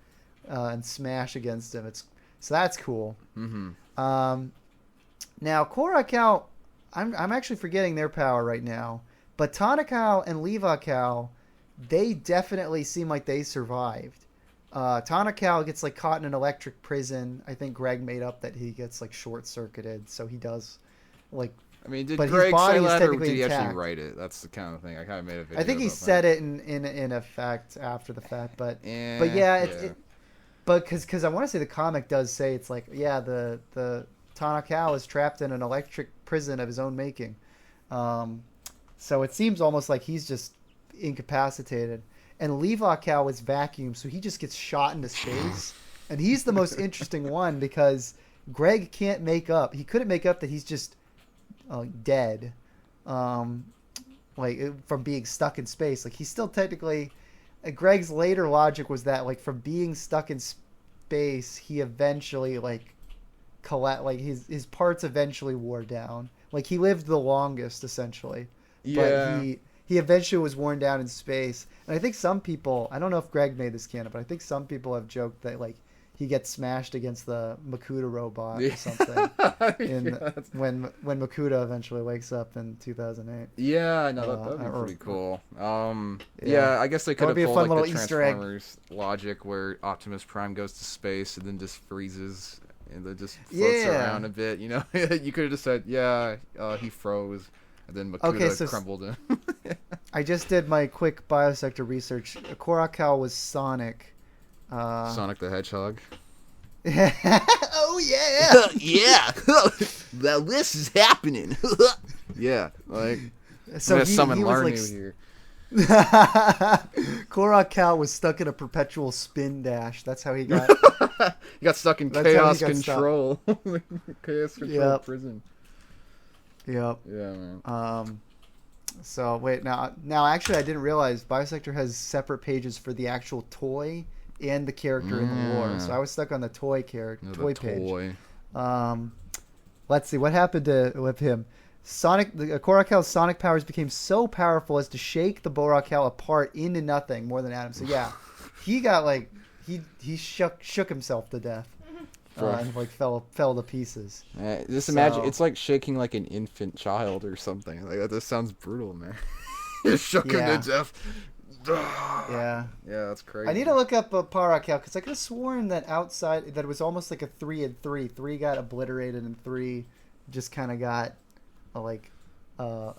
and smash against him. So that's cool. Now Borok-Kal, I'm actually forgetting their power right now. But Tana-Kal and Levi-Kal, they definitely seem like they survived. Tana-Kal gets like caught in an electric prison. I think Greg made up that he gets like short circuited, so he does like. I mean, did Greg say that, or did he actually write it? That's the kind of thing. I kind of made a video. I think he said it in effect after the fact, but because I want to say the comic does say it's like the Tana-Kal is trapped in an electric prison of his own making, so it seems almost like he's just incapacitated. And Levi-Kal is vacuum, so he just gets shot into space. And he's the most interesting one because Greg can't make up. He couldn't make up that he's just dead, like from being stuck in space. Like he's still technically. Greg's later logic was that like from being stuck in space, he eventually like his parts eventually wore down. Like he lived the longest essentially. Yeah. But he eventually was worn down in space. And I think some people, I don't know if Greg made this canon, but I think some people have joked that like he gets smashed against the Makuta robot or something when Makuta eventually wakes up in 2008. Yeah, I know that'd be pretty cool. I guess they could have pulled like the Transformers logic where Optimus Prime goes to space and then just freezes and then just floats around a bit. You know, you could have just said, he froze. And then Makuta crumbled in. I just did my quick biosector research. Borok-Kal was Sonic. Sonic the Hedgehog. Oh, yeah! Yeah! Now this is happening! Yeah, like... So I'm summon Larnu here. Borok-Kal was stuck in a perpetual spin dash. That's how he got... He got stuck in Chaos Control. Chaos Control prison. Yep. Yeah, man. So wait, now actually I didn't realize Biosector has separate pages for the actual toy and the character in the lore. So I was stuck on the toy page. Let's see what happened with him. Borok-Kal's sonic powers became so powerful as to shake the Borok-Kal apart into nothing more than atoms. So yeah, he got like he shook himself to death and like fell to pieces. Just imagine it's like shaking like an infant child or something. Like that just sounds brutal, man. You shook him to death. Yeah, that's crazy. I need to look up Borok-Kal because I could have sworn that outside that it was almost like a 3 and 3. 3 got obliterated and 3 just kind of got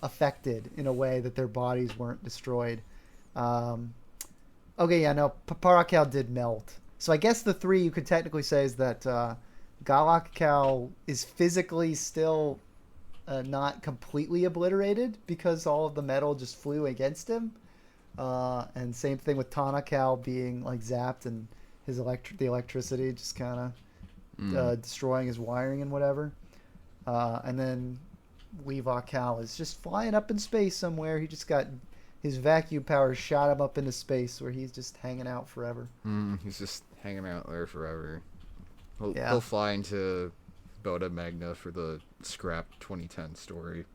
affected in a way that their bodies weren't destroyed. Borok-Kal did melt. So I guess the 3 you could technically say is that Borok-Kal is physically still not completely obliterated because all of the metal just flew against him. And same thing with Tana-Kal being like zapped and the electricity just kind of destroying his wiring and whatever. And then Levi-Kal is just flying up in space somewhere. He just got his vacuum power shot him up into space where he's just hanging out forever. He's just hanging out there forever. He'll fly into Boda Magna for the Scrap 2010 story.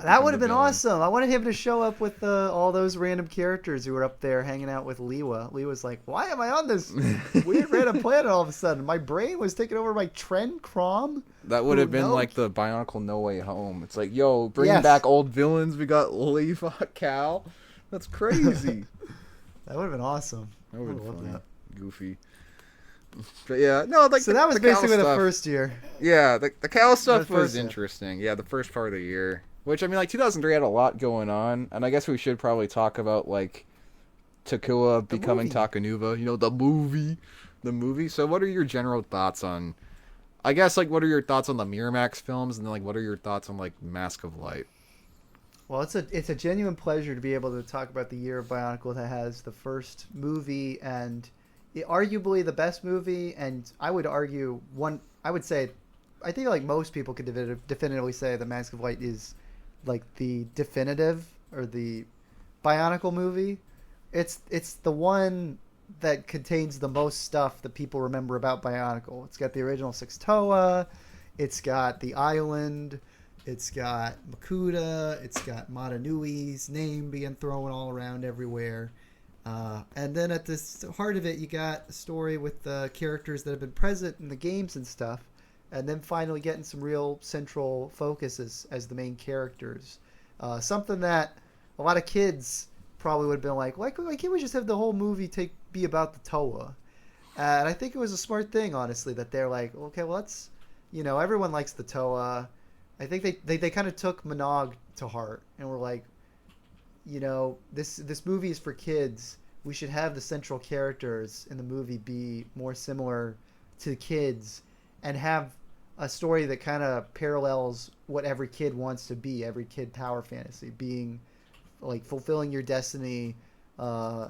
That would have been awesome. I wanted him to show up with all those random characters who were up there hanging out with Lewa. Lewa's like, why am I on this weird random planet all of a sudden? My brain was taken over by Tren Crom. That would have been like the Bionicle No Way Home. It's like, yo, bringing back old villains. We got Levi-Kal. That's crazy. That would have been awesome. That would have been funny. Goofy. But yeah, no, like so that was basically the first year. Yeah, the Kal stuff was interesting. Yeah, the first part of the year. Which, I mean, like, 2003 had a lot going on, and I guess we should probably talk about, like, Takua becoming Takanuva, you know, the movie. So what are your general thoughts on, I guess, like, what are your thoughts on the Miramax films, and then, like, what are your thoughts on, like, Mask of Light? Well, it's a genuine pleasure to be able to talk about the year of Bionicle that has the first movie, and arguably the best movie, and I would say, I think, like, most people could definitively say that Mask of Light is like the definitive or the Bionicle movie. It's the one that contains the most stuff that people remember about Bionicle. It's got the original 6 Toa, it's got the island, it's got Makuta, it's got Matanui's name being thrown all around everywhere. And then at the heart of it, you got a story with the characters that have been present in the games and stuff. And then finally getting some real central focuses as the main characters. Something that a lot of kids probably would have been like, why can't we just have the whole movie be about the Toa? And I think it was a smart thing, honestly, that they're like, okay, well, let's, everyone likes the Toa. I think they kind of took Monog to heart and were like, this movie is for kids. We should have the central characters in the movie be more similar to kids and have a story that kind of parallels what every kid wants to be, every kid power fantasy, being like fulfilling your destiny,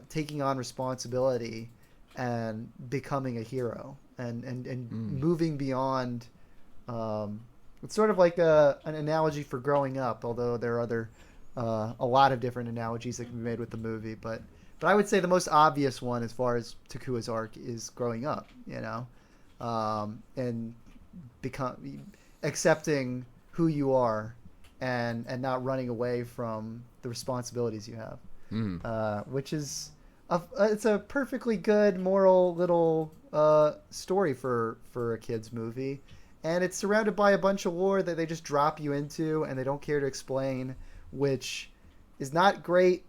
taking on responsibility, and becoming a hero, and moving beyond. It's sort of like an analogy for growing up, although there are a lot of different analogies that can be made with the movie. But I would say the most obvious one, as far as Takua's arc, is growing up. And accepting who you are and not running away from the responsibilities you have, which is it's a perfectly good moral little story for a kid's movie, and it's surrounded by a bunch of lore that they just drop you into and they don't care to explain, which is not great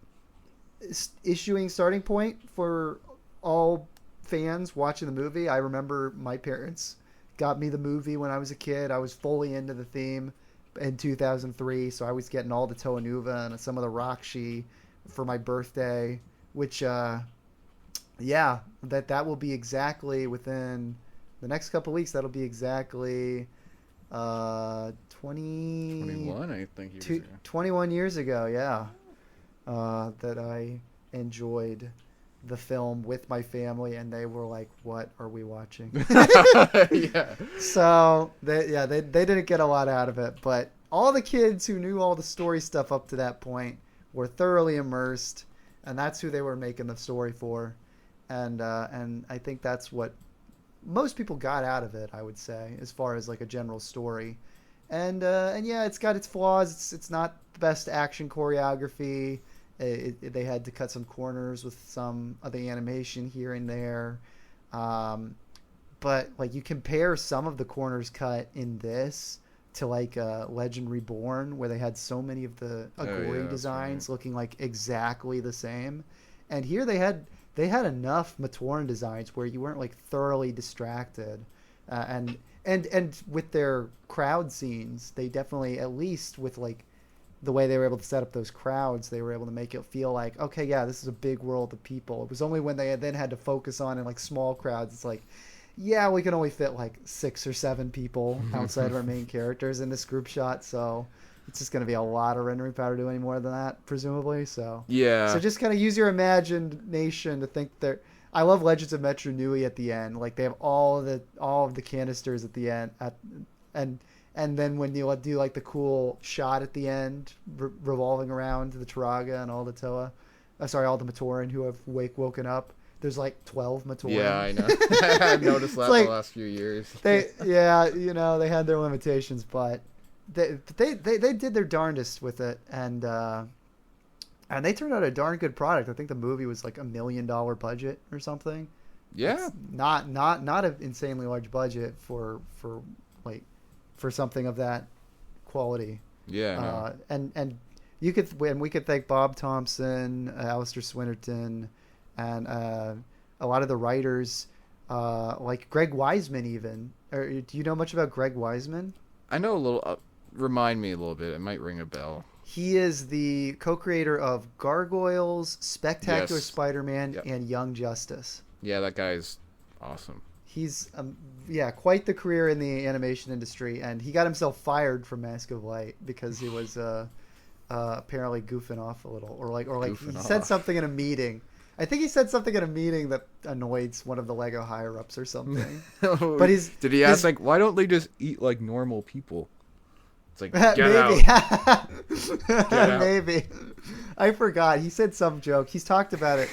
issuing starting point for all fans watching the movie. I remember my parents got me the movie when I was a kid. I was fully into the theme in 2003, so I was getting all the Toa Nuva and some of the Rakshi for my birthday, which that will be exactly within the next couple of weeks. That'll be exactly 21, I think. 21 years ago, yeah, that I enjoyed the film with my family, and they were like, what are we watching? Yeah. So they didn't get a lot out of it, but all the kids who knew all the story stuff up to that point were thoroughly immersed, and that's who they were making the story for. and I think that's what most people got out of it. I would say, as far as like a general story, and yeah, it's got its flaws. It's not the best action choreography. They had to cut some corners with some of the animation here and there. But like you compare some of the corners cut in this to like Legend Reborn, where they had so many of the Agori designs looking like exactly the same, and here they had enough Matoran designs where you weren't like thoroughly distracted, and with their crowd scenes, they definitely, at least with like the way they were able to set up those crowds, they were able to make it feel like, okay, yeah, this is a big world of people. It was only when they then had to focus on in like small crowds, it's like, yeah, we can only fit like 6 or 7 people outside of our main characters in this group shot, so it's just going to be a lot of rendering power to do any more than that, presumably. So yeah, so just kind of use your imagination to think that. I love Legends of Metro Nui at the end. Like they have all of the canisters at the end, and then when you do like the cool shot at the end, revolving around the Turaga and all the Toa, all the Matoran who have woken up. There's like 12 Matoran. Yeah, I know. I've noticed that the last few years. They had their limitations, but they did their darndest with it, and they turned out a darn good product. I think the movie was like $1 million budget or something. Yeah, it's not an insanely large budget for something of that quality. Yeah, and we could thank Bob Thompson, Alistair Swinnerton, and a lot of the writers, like Greg Weisman even. Do you know much about Greg Weisman? I know a little. Remind me a little bit. It might ring a bell. He is the co-creator of Gargoyles, Spectacular Spider-Man, and Young Justice. Yeah, that guy's awesome. He's quite the career in the animation industry, and he got himself fired from Mask of Light because he was apparently goofing off a little, or he said something in a meeting. I think he said something in a meeting that annoyed one of the Lego higher-ups or something. But did he ask like, why don't they just eat like normal people? It's like, get maybe. out. Get out. Maybe. I forgot. He said some joke. He's talked about it.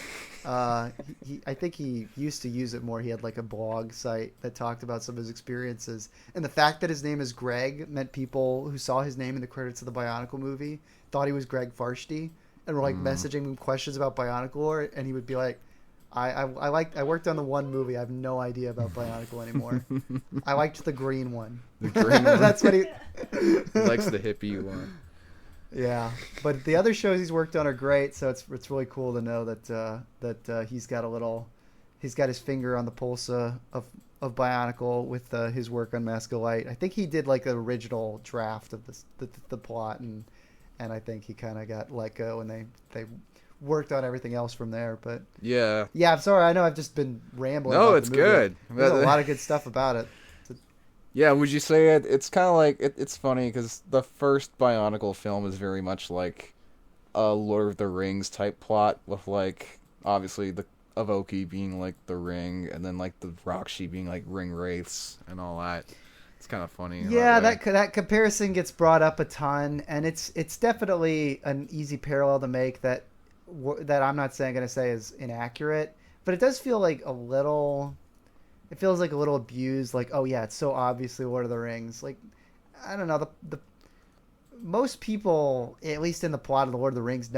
I think he used to use it more. He had like a blog site that talked about some of his experiences. And the fact that his name is Greg meant people who saw his name in the credits of the Bionicle movie thought he was Greg Farshty and were like messaging him questions about Bionicle lore. And he would be like, I worked on the one movie. I have no idea about Bionicle anymore. I liked the green one. The green one. That's what he likes, the hippie one. Yeah, but the other shows he's worked on are great. So it's really cool to know that he's got his finger on the pulse of Bionicle with his work on Mask of Light. I think he did like the original draft of the plot, and I think he kind of got let go, and they worked on everything else from there. But yeah, I'm sorry. I know I've just been rambling. No, about it's the movie. good. There's a lot of good stuff about it. Yeah, would you say it's kind of like it's funny because the first Bionicle film is very much like a Lord of the Rings type plot with like obviously the Avoki being like the ring, and then like the Rakshi being like ring wraiths and all that. It's kind of funny. Yeah, that comparison gets brought up a ton, and it's definitely an easy parallel to make that I'm not going to say is inaccurate, but it does feel like a little. It feels like a little abused. Like, oh yeah, it's so obviously Lord of the Rings. Like, I don't know. The most people, at least in the plot of the Lord of the Rings,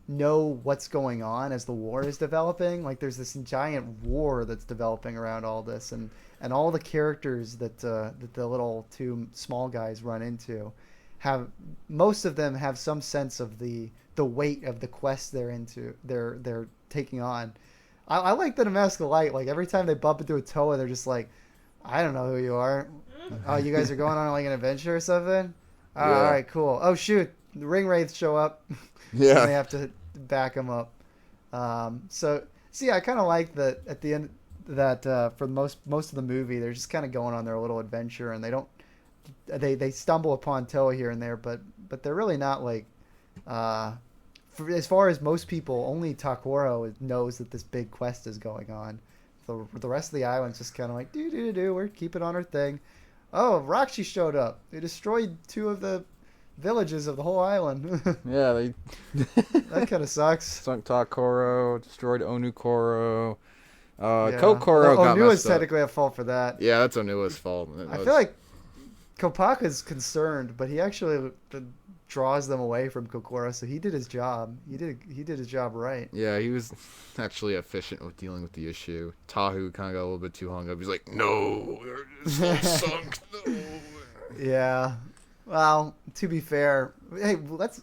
know what's going on as the war is developing. Like, there's this giant war that's developing around all this, and all the characters that the little two small guys run into most of them have some sense of the weight of the quest they're taking on. I like that in Mask of Light. Like every time they bump into a Toa, they're just like, I don't know who you are. Oh, you guys are going on like an adventure or something? Yeah. All right, cool. Oh shoot, the ring wraiths show up. Yeah, and they have to back them up. So see, I kind of like that at the end that for most of the movie, they're just kind of going on their little adventure, and they stumble upon Toa here and there, but they're really not like. As far as most people, only Takoro knows that this big quest is going on. So the rest of the island's just kind of like, we're keeping on our thing. Oh, Rakshi showed up. They destroyed 2 of the villages of the whole island. Yeah, they That kind of sucks. sunk Takoro, destroyed Onukoro. Yeah. Kokoro got Onua's messed up. technically at fault for that. Yeah, that's Onua's fault. I feel like Kopaka's concerned, but he actually draws them away from Kokoro, so he did his job. He did his job right. Yeah, he was actually efficient with dealing with the issue. Tahu kind of got a little bit too hung up. He's like, no, it's all sunk, no. Yeah. Well, to be fair, hey, let's.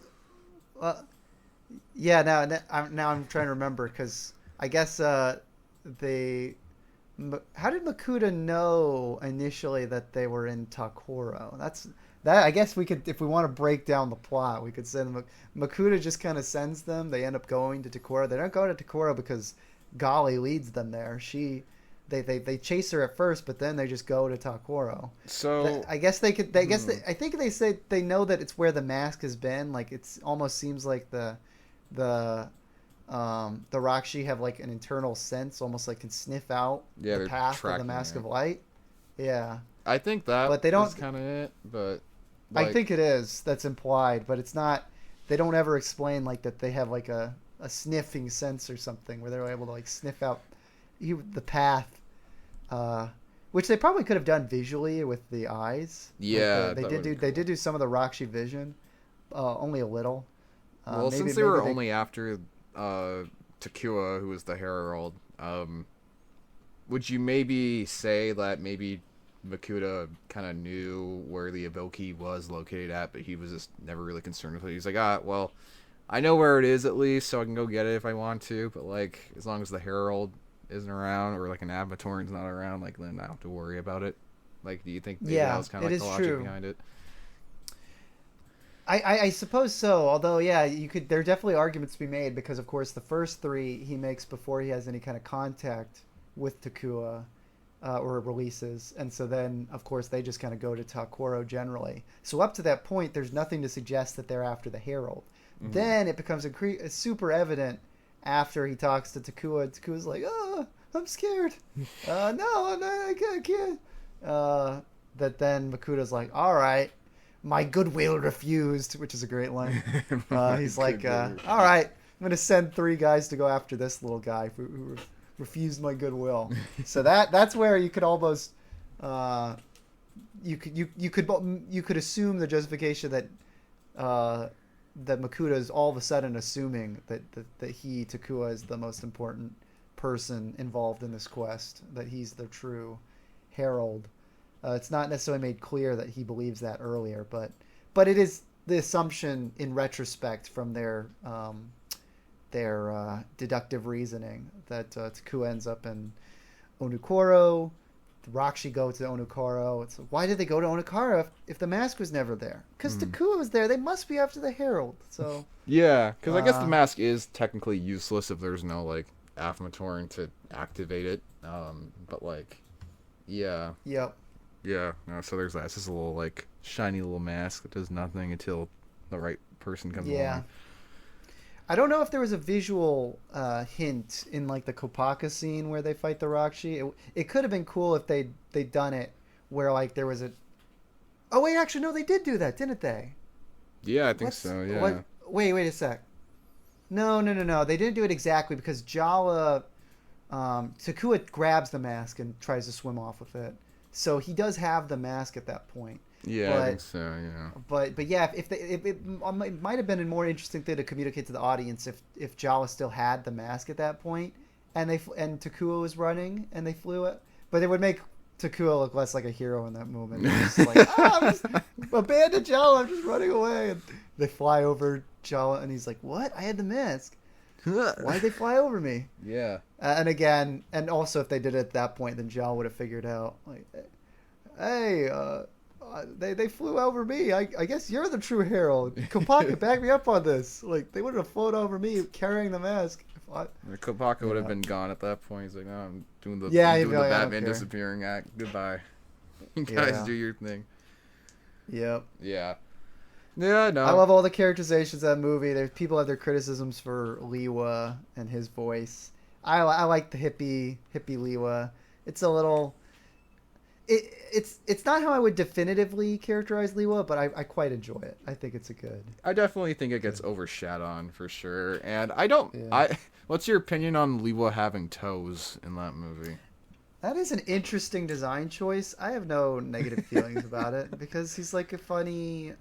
Yeah. Now I'm trying to remember because I guess they. How did Makuta know initially that they were in Takoro? That. I guess we could, if we want to break down the plot, we could send Makuta just kind of sends them. They end up going to Takoro. They don't go to Takoro because Gali leads them there. They chase her at first, but then they just go to Takoro. So I guess they could. I think they say they know that it's where the mask has been. Like it's almost seems like the Rakshi have like an internal sense, almost like can sniff out the path of the Mask of Light. Yeah, I think that. But they don't. Is kind of it, but I think it is. That's implied, but it's not. They don't ever explain like that. They have like a sniffing sense or something where they're able to like sniff out the path, which they probably could have done visually with the eyes. Yeah, like they did do some of the Rakshi vision, only a little. Well, since they were only after Takua, who was the Herald, would you maybe say that maybe Makuta kind of knew where the Eboki was located at, but he was just never really concerned with it? He's like, well, I know where it is at least, so I can go get it if I want to, but like, as long as the Herald isn't around, or like an Abatoran's not around, like, then I don't have to worry about it. Like, do you think that was kind of like the logic behind it? I suppose so. Although, yeah, there are definitely arguments to be made because, of course, the first three he makes before he has any kind of contact with Takua or releases, and so then, of course, they just kind of go to Takoro generally. So up to that point, there's nothing to suggest that they're after the Herald. Mm-hmm. Then it becomes super evident after he talks to Takua. Takua's like, "Oh, I'm scared. No, I can't." That then Makuta's like, "All right. My goodwill refused," which is a great line. He's like, all right, I'm going to send 3 guys to go after this little guy who refused my goodwill. So that's where you could almost, you could assume the justification that Makuta is all of a sudden assuming that Takua is the most important person involved in this quest, that he's the true herald. It's not necessarily made clear that he believes that earlier, but it is the assumption in retrospect from their deductive reasoning that Takua ends up in Onukoro. The Rakshi go to Onukoro. It's like, why did they go to Onukoro if the mask was never there? Because Takua was there. They must be after the Herald. So yeah, because I guess the mask is technically useless if there's no like Affimatoran to activate it. But like, yeah. Yep. Yeah, no, so there's that. It's just a little, like, shiny little mask that does nothing until the right person comes along. I don't know if there was a visual hint in, like, the Kopaka scene where they fight the Rakshi. It could have been cool if they'd done it where, like, there was a... Oh, wait, actually, no, they did do that, didn't they? Yeah, I think so, yeah. Wait a sec. No. They didn't do it exactly because Takua grabs the mask and tries to swim off with it. So he does have the mask at that point. Yeah, I think so. Yeah. But yeah, it might have been a more interesting thing to communicate to the audience if Jawa still had the mask at that point, and Takua was running and they flew it. But it would make Takua look less like a hero in that moment. He's just like, I'm just abandoned Jawa. I'm just running away. And they fly over Jawa, and he's like, "What? I had the mask. Why did they fly over me?" Yeah. And also if they did it at that point, then Jal would have figured out, like, hey, they flew over me. I guess you're the true herald. Kopaka, back me up on this. Like, they wouldn't have flown over me carrying the mask. Kopaka would have been gone at that point. He's like, no, I'm doing the Batman disappearing act. Goodbye. You guys do your thing. Yep. Yeah. Yeah, no. I love all the characterizations of that movie. People have their criticisms for Liwa and his voice. I like the hippie Liwa. It's a little... It's not how I would definitively characterize Liwa, but I quite enjoy it. I think it's a good. I definitely think it gets overshadowed on for sure, and I don't. Yeah. What's your opinion on Liwa having toes in that movie? That is an interesting design choice. I have no negative feelings about it because he's like a funny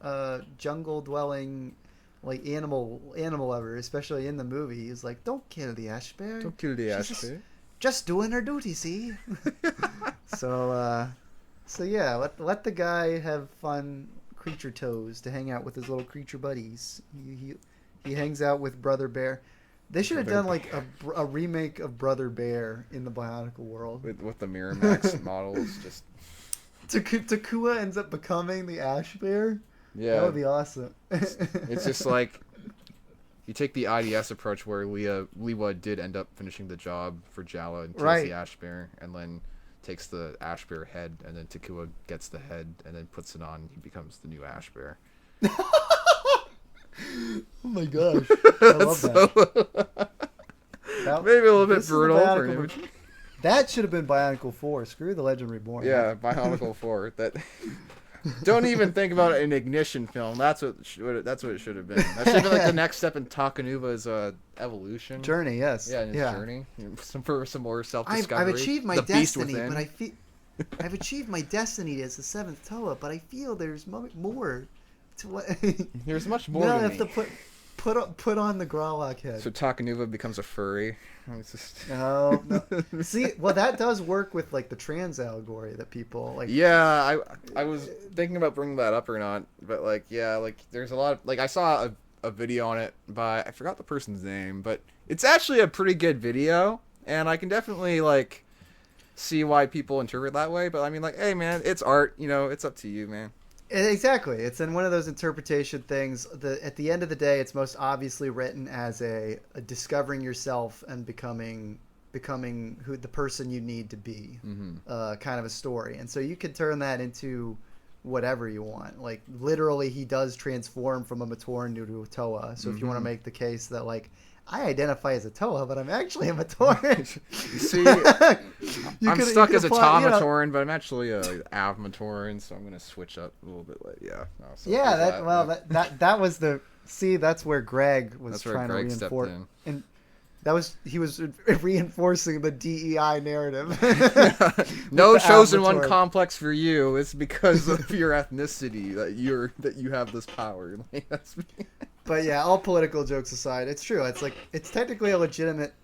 jungle dwelling like animal lover, especially in the movie. He's like, "Don't kill the ash bear. Don't kill the ash She's bear." Just doing her duty, see." So yeah, let the guy have fun creature toes to hang out with his little creature buddies. He hangs out with Brother Bear. They should have done like a remake of Brother Bear in the Bionicle world with the Miramax models. Just Takua ends up becoming the Ash Bear. Yeah, that would be awesome. It's just like you take the IDS approach where Liwa did end up finishing the job for Jala and kills the Ash Bear, and then takes the Ash Bear head, and then Takua gets the head and then puts it on. He becomes the new Ash Bear. Oh my gosh, I love that. Maybe a little bit brutal for an image. That should have been Bionicle 4. Screw the Legend Reborn. Yeah, Bionicle 4. That. Don't even think about an Ignition film. That's what it should have been. That should have been like the next step in Takanuva's evolution. Journey, yes. Yeah, his journey. Some more self-discovery. I've achieved my destiny, but I feel I've achieved my destiny as the seventh Toa, but I feel there's more to what. There's much more. Now to I have to put on the Growlok head. So Takanuva becomes a furry. No. See, well, that does work with like the trans allegory that people like. Yeah, I was thinking about bringing that up or not, but like, yeah, like there's a lot of like I saw a video on it by I forgot the person's name, but it's actually a pretty good video, and I can definitely like see why people interpret that way. But I mean, like, hey man, it's art, it's up to you, man. Exactly. It's in one of those interpretation things. At the end of the day, it's most obviously written as a discovering yourself and becoming who the person you need to be, kind of a story. And so you could turn that into whatever you want. Like literally, he does transform from a Matoran to a Toa. So if you want to make the case that like I identify as a Toa, but I'm actually a Matoran. See, I'm stuck as a Matoran, but I'm actually a Av Matoran, so I'm gonna switch up a little bit. That was the that's where Greg was trying to reinforce, and he was reinforcing the DEI narrative. No chosen one complex for you. It's because of your ethnicity that you have this power. Like, that's me. But yeah, all political jokes aside, it's true. It's like it's technically a legitimate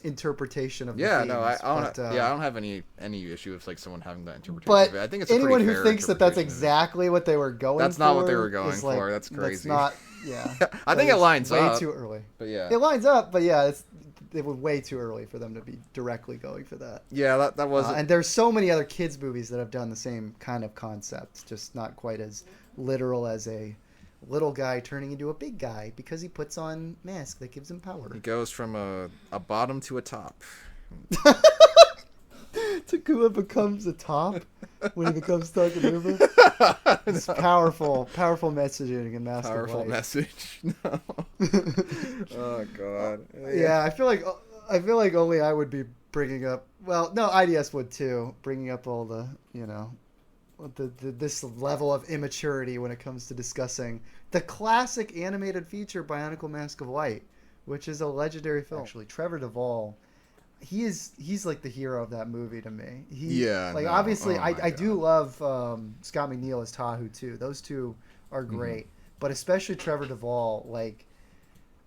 interpretation of the themes, I don't have any issue with like someone having that interpretation. But I think it's anyone who thinks that that's exactly what they were going for. That's not what they were going for. That's crazy. That's not. Yeah. I think it lines up. Way too early. But yeah, it lines up. But yeah, it was way too early for them to be directly going for that. Yeah, that was. And there's so many other kids movies that have done the same kind of concept, just not quite as literal as a little guy turning into a big guy because he puts on mask that gives him power. He goes from a bottom to a top. Takua becomes a top when he becomes Takanuva. It's powerful messaging in Mask of Light. Powerful message. No. Oh god. Yeah, I feel like only I would be bringing up. Well, no, IDS would too, bringing up all the this level of immaturity when it comes to discussing the classic animated feature Bionicle Mask of Light, which is a legendary film. Actually, Trevor Duvall, he's like the hero of that movie to me. Obviously, I do love Scott McNeil as Tahu too. Those two are great, but especially Trevor Duvall, like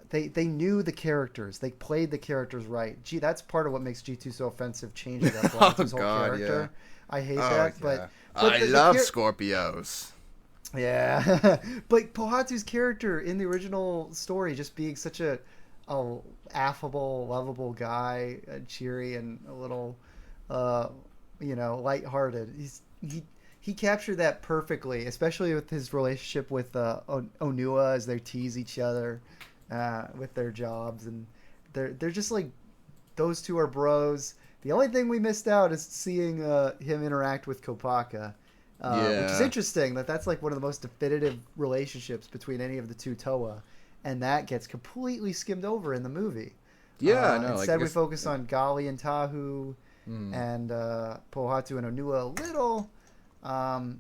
they knew the characters, they played the characters right. Gee, that's part of what makes G2 so offensive, changing up his whole character. Yeah. I hate that, but I love Scorpios. Yeah, but Pohatu's character in the original story just being such a affable, lovable guy, cheery and a little, lighthearted. He captured that perfectly, especially with his relationship with Onua as they tease each other with their jobs, and they're just like those two are bros. The only thing we missed out is seeing him interact with Kopaka, which is interesting. That's like one of the most definitive relationships between any of the two Toa, and that gets completely skimmed over in the movie. Yeah, I know. Instead, we focus on Gali and Tahu, and Pohatu and Onua a little.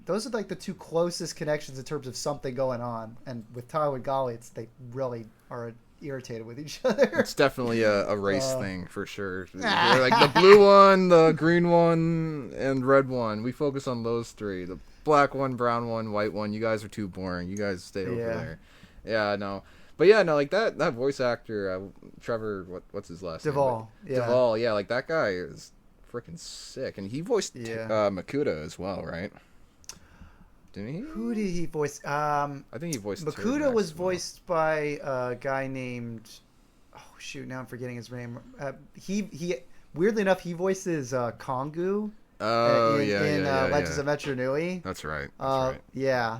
Those are like the two closest connections in terms of something going on. And with Tahoe and Gali, they really are irritated with each other. It's definitely a race thing for sure. They're like the blue one, the green one, and red one. We focus on those three. The black one, brown one, white one. You guys are too boring. You guys stay over there. Yeah, no. But yeah, no, like that voice actor, Trevor, what's his last name? Duvall. Duvall, yeah, like that guy is freaking sick. And he voiced Makuta as well, right? Didn't he? Who did he voice? I think he voiced Makuta was voiced by a guy named... Oh, shoot, now I'm forgetting his name. He weirdly enough, he voices Kongu in Legends of Metro Nui. That's right. Yeah.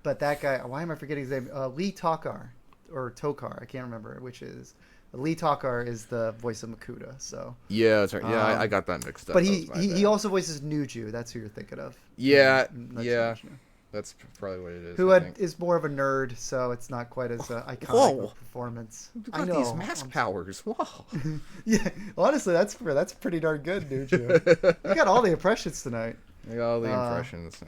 But that guy, why am I forgetting his name? Lee Tokar, or Tokar, I can't remember which is. Lee Tokar is the voice of Makuta, so. Yeah, that's right. Yeah, I got that mixed up. But he also voices Nuju. That's who you're thinking of. Yeah, that's probably what it is. Who is more of a nerd, so it's not quite as iconic of a performance. I know. These mask powers. Whoa. Yeah, honestly, that's pretty darn good, Nuju. You got all the impressions tonight. I got all the impressions.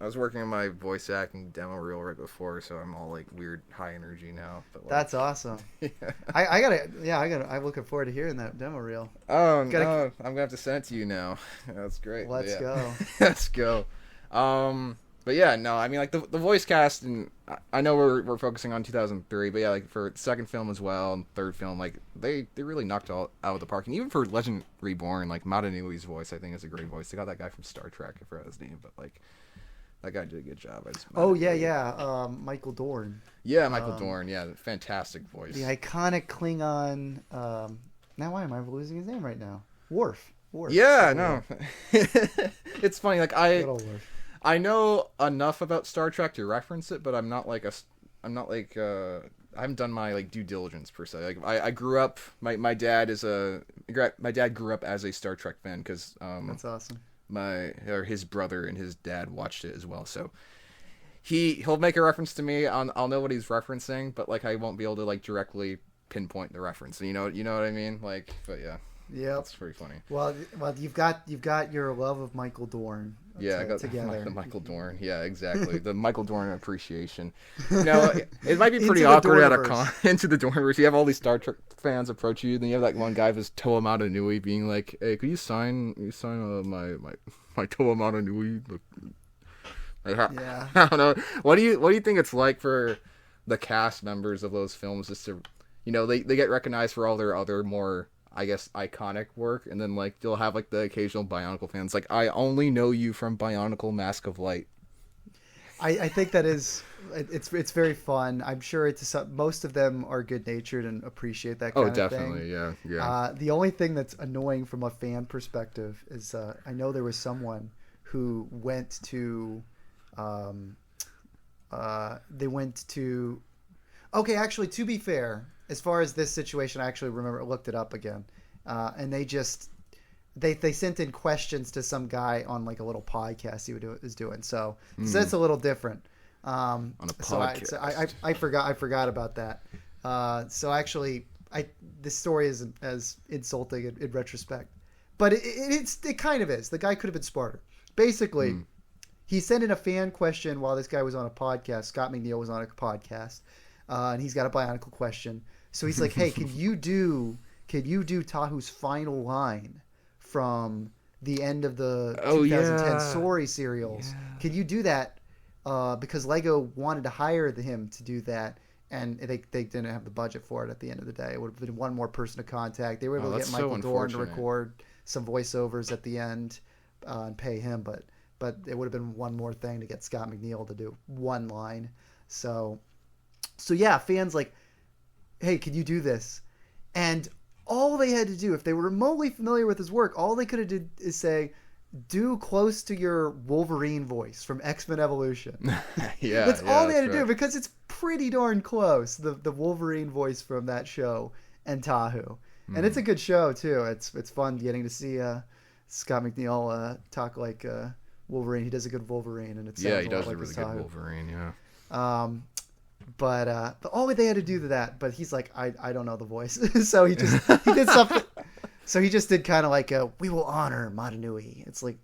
I was working on my voice acting demo reel right before, so I'm all like weird high energy now. But like, that's awesome. Yeah. I'm looking forward to hearing that demo reel. Oh no, I'm gonna have to send it to you now. That's great. Let's go. Let's go. But yeah, no, I mean like the voice cast, and I know we're focusing on 2003, but yeah, like for second film as well and third film, like they really knocked all out of the park. And even for Legend Reborn, like Matanui's voice, I think is a great voice. They got that guy from Star Trek, I forgot his name, but like. That guy did a good job. Michael Dorn. Yeah, Michael Dorn. Yeah, fantastic voice. The iconic Klingon. Now, why am I losing his name right now? Worf. Yeah, no. It's funny. Like I know enough about Star Trek to reference it, but I haven't done my like due diligence per se. Like I grew up. My dad grew up as a Star Trek fan because that's awesome. His brother and his dad watched it as well, so he'll make a reference to me. I'll know what he's referencing, but like I won't be able to like directly pinpoint the reference. You know what I mean? Like, but yeah, that's pretty funny. Well, you've got your love of Michael Dorn. Yeah, I got together. The Michael Dorn. Yeah, exactly. The Michael Dorn appreciation. Now, it might be pretty awkward at a con into the Dornverse. You have all these Star Trek fans approach you, then you have that one guy who's Toa Matanui being like, "Hey, could you sign my Toa Matanui?" Yeah. I don't know. What do you think it's like for the cast members of those films just to, they get recognized for all their other more, I guess, iconic work, and then like you'll have like the occasional Bionicle fans like, I only know you from Bionicle Mask of Light. I think that is it's very fun. I'm sure most of them are good natured and appreciate that kind of thing. Oh, definitely, yeah. The only thing that's annoying from a fan perspective is I know there was someone who went to okay, actually, to be fair, as far as this situation, I actually looked it up again, and they sent in questions to some guy on like a little podcast he was doing, so that's a little different. On a podcast. So I forgot about that. So actually, this story isn't as insulting in retrospect, but it kind of is. The guy could have been smarter. Basically, he sent in a fan question while this guy was on a podcast. Scott McNeil was on a podcast, and he's got a Bionicle question. So he's like, "Hey, can you do Tahu's final line from the end of the 2010 Sorry serials? Yeah. Can you do that?" Because Lego wanted to hire him to do that, and they didn't have the budget for it at the end of the day. It would have been one more person to contact. They were able to get Michael Dorn to record some voiceovers at the end and pay him, but it would have been one more thing to get Scott McNeil to do one line. So yeah, fans like, "Hey, can you do this?" And all they had to do, if they were remotely familiar with his work, all they could have did is say, "Do close to your Wolverine voice from X-Men Evolution." That's all they had to do, because it's pretty darn close, the Wolverine voice from that show and Tahu. And it's a good show too. It's fun getting to see Scott McNeil talk like Wolverine. He does a good Wolverine, and it sounds he does like a really good Wolverine. But all they had to do to that, but he's like, I don't know the voice. So he did something. So he just did kind of like a "We will honor Matanui." It's like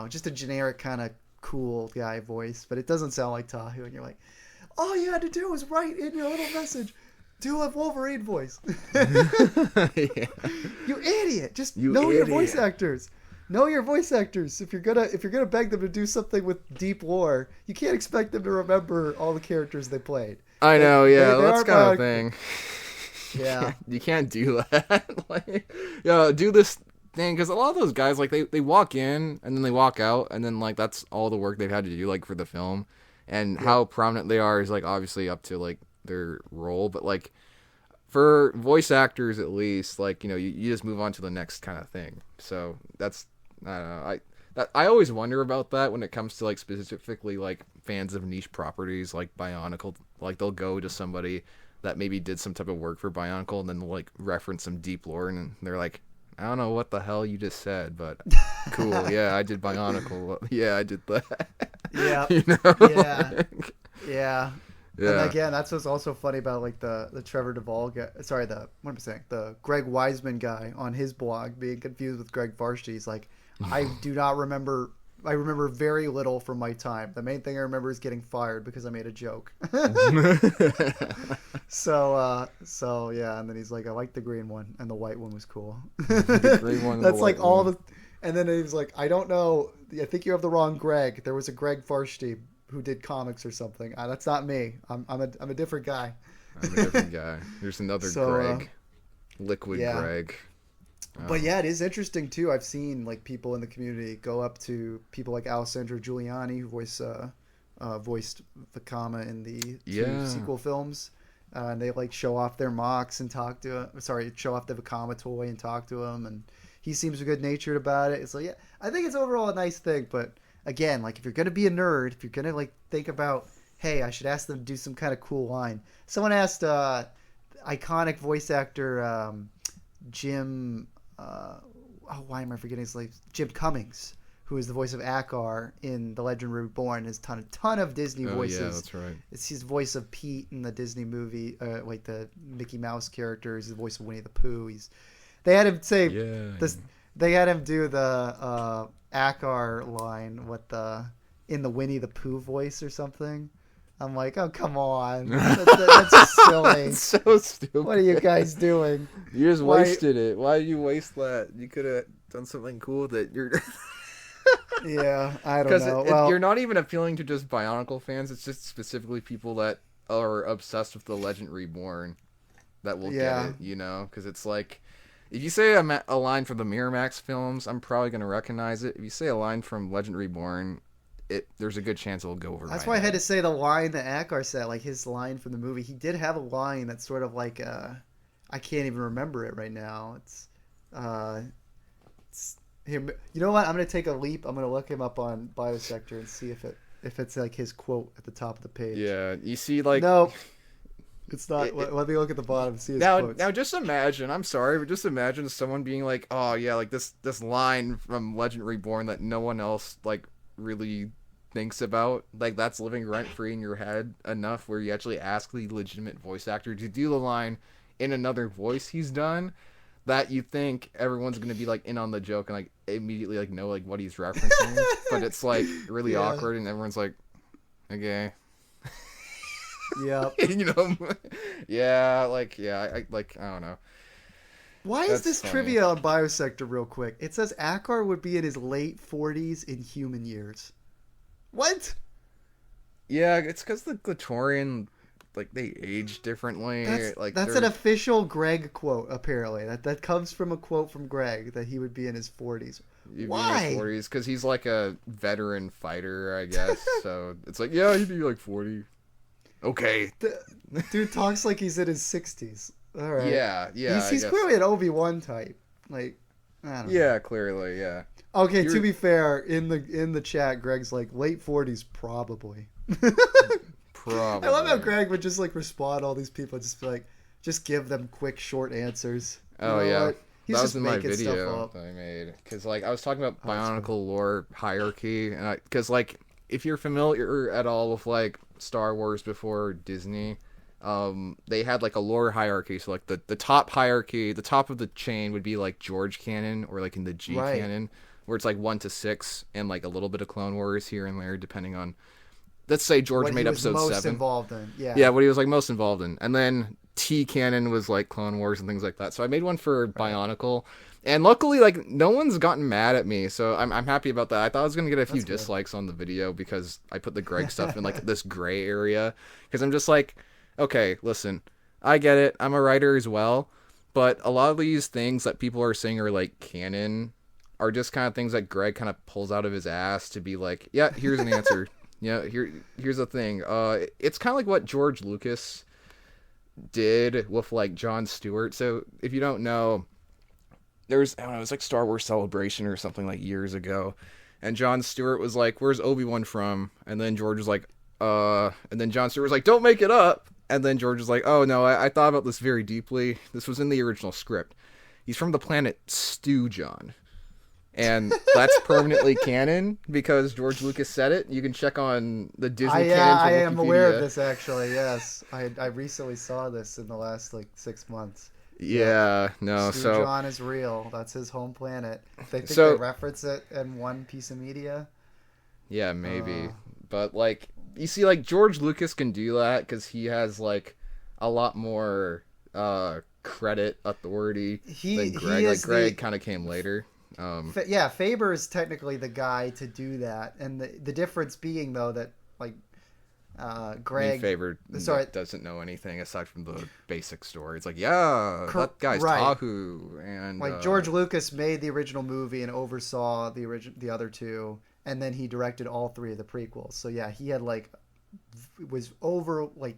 just a generic kind of cool guy voice, but it doesn't sound like Tahu. And you're like, all you had to do was write in your little message, do a Wolverine voice. Yeah. You idiot! Just know your voice actors. Know your voice actors. If you're gonna beg them to do something with deep lore, you can't expect them to remember all the characters they played. I know, yeah, that's kind of thing. Yeah, you can't do that. Like, do this thing, because a lot of those guys, like, they walk in and then they walk out, and then like that's all the work they've had to do, like, for the film, and how prominent they are is like obviously up to like their role, but like for voice actors at least, like, you just move on to the next kind of thing. So that's, I don't know, I always wonder about that when it comes to like specifically like fans of niche properties like Bionicle. Like, they'll go to somebody that maybe did some type of work for Bionicle, and then they'll like reference some deep lore, and they're like, I don't know what the hell you just said, but cool. Yeah, I did Bionicle. Yeah, I did that. Yeah. Yeah. Yeah. Yeah. And again, that's what's also funny about like the Trevor Duvall guy. Sorry, what am I saying? The Greg Wiseman guy on his blog being confused with Greg Varsity. He's like, I do not remember. I remember very little from my time. The main thing I remember is getting fired because I made a joke. So yeah, and then he's like, I like the green one, and the white one was cool. The green one. That's like all the. And then he's like, I don't know. I think you have the wrong Greg. There was a Greg Varsity who did comics or something. That's not me. I'm a different guy. I'm a different guy. There's another Greg. Liquid Greg. But yeah, it is interesting too. I've seen like people in the community go up to people like Alessandro Giuliani, who voiced Vakama in the two sequel films, and they like show off their mocks and show off the Vakama toy and talk to him, and he seems good natured about it. It's like, yeah, I think it's overall a nice thing. But again, like, if you're gonna be a nerd, if you're gonna like think about, hey, I should ask them to do some kind of cool line. Someone asked iconic voice actor Jim. Why am I forgetting his name? Jim Cummings, who is the voice of Akar in The Legend Reborn, has a ton of Disney voices. Yeah, that's right. It's his voice of Pete in the Disney movie, like the Mickey Mouse character. He's the voice of Winnie the Pooh. They had him say this. They had him do the Akar line in the Winnie the Pooh voice or something. I'm like, oh, come on. That's just silly. That's so stupid. What are you guys doing? You just wasted it. Why did you waste that? You could have done something cool that you're... Yeah, I don't know. You're not even appealing to just Bionicle fans. It's just specifically people that are obsessed with The Legend Reborn that will get it, Because it's like, if you say a line from the Miramax films, I'm probably going to recognize it. If you say a line from Legend Reborn... there's a good chance it'll go over. That's why I had to say the line that Akar said, like his line from the movie. He did have a line that's sort of like I can't even remember it right now. It's him. You know what? I'm gonna take a leap. I'm gonna look him up on Biosector and see if it's like his quote at the top of the page. Yeah, you see, like, no, it's not. Let me look at the bottom and see his quotes. Now, just imagine. I'm sorry, but just imagine someone being like, "Oh yeah, like this line from Legend Reborn that no one else like really thinks about, like, that's living rent free in your head enough where you actually ask the legitimate voice actor to do the line in another voice he's done, that you think everyone's gonna be like in on the joke and like immediately like know like what he's referencing, but it's like really awkward and everyone's like, okay. Yeah. I don't know. Why is this funny. Trivia on Biosector real quick? It says Akar would be in his late 40s in human years. What? Yeah, it's because the Glatorian, like, they age differently. That's an official Greg quote, apparently. That comes from a quote from Greg, that he would be in his 40s. Why? In his 40s, because he's like a veteran fighter, I guess. So it's like, yeah, he'd be like 40. Okay. Dude talks like he's in his 60s. All right. Yeah. He's clearly an Obi-Wan type. Like, I don't know. Yeah, clearly, yeah. Okay, to be fair, in the chat, Greg's like, late 40s, probably. Probably. I love how Greg would just like respond to all these people, just be like, just give them quick, short answers. Oh, yeah. What? He's that just was in my making video that I made. Because, like, I was talking about Bionicle lore hierarchy. Because, like, if you're familiar at all with, like, Star Wars before Disney, they had like a lore hierarchy. So like the top hierarchy, the top of the chain would be like George canon or like in the G canon, where it's like 1 to 6 and like a little bit of Clone Wars here and there, depending on. Let's say George what made he was episode most 7. Involved in, Yeah, what he was like most involved in, and then T canon was like Clone Wars and things like that. So I made one for Bionicle, and luckily like no one's gotten mad at me, so I'm happy about that. I thought I was gonna get a few dislikes on the video because I put the Greg stuff in like this gray area, because I'm just like, okay, listen, I get it, I'm a writer as well, but a lot of these things that people are saying are like canon are just kind of things that Greg kind of pulls out of his ass to be like, yeah, here's an answer. Yeah, here's the thing. It's kind of like what George Lucas did with like Jon Stewart. So if you don't know, there's, I don't know, it was like Star Wars Celebration or something like years ago, and Jon Stewart was like, "Where's Obi-Wan from?" And then George was like, and then Jon Stewart was like, "Don't make it up." And then George was like, "Oh no, I thought about this very deeply. This was in the original script. He's from the planet Stew John." And that's permanently canon because George Lucas said it. You can check on the Disney canon. I am aware of this actually. Yes, I recently saw this in the last like 6 months. Yeah, no. Stew So John is real. That's his home planet. They think they reference it in one piece of media. Yeah, maybe. But like, you see, like George Lucas can do that because he has like a lot more credit authority than Greg. Like Greg kind of came later. Faber is technically the guy to do that, and the difference being though that like Greg Faber doesn't know anything aside from the basic story. It's like, that guy's Tahu, and like George Lucas made the original movie and oversaw the other two, and then he directed all 3 of the prequels. So yeah, he had like was over like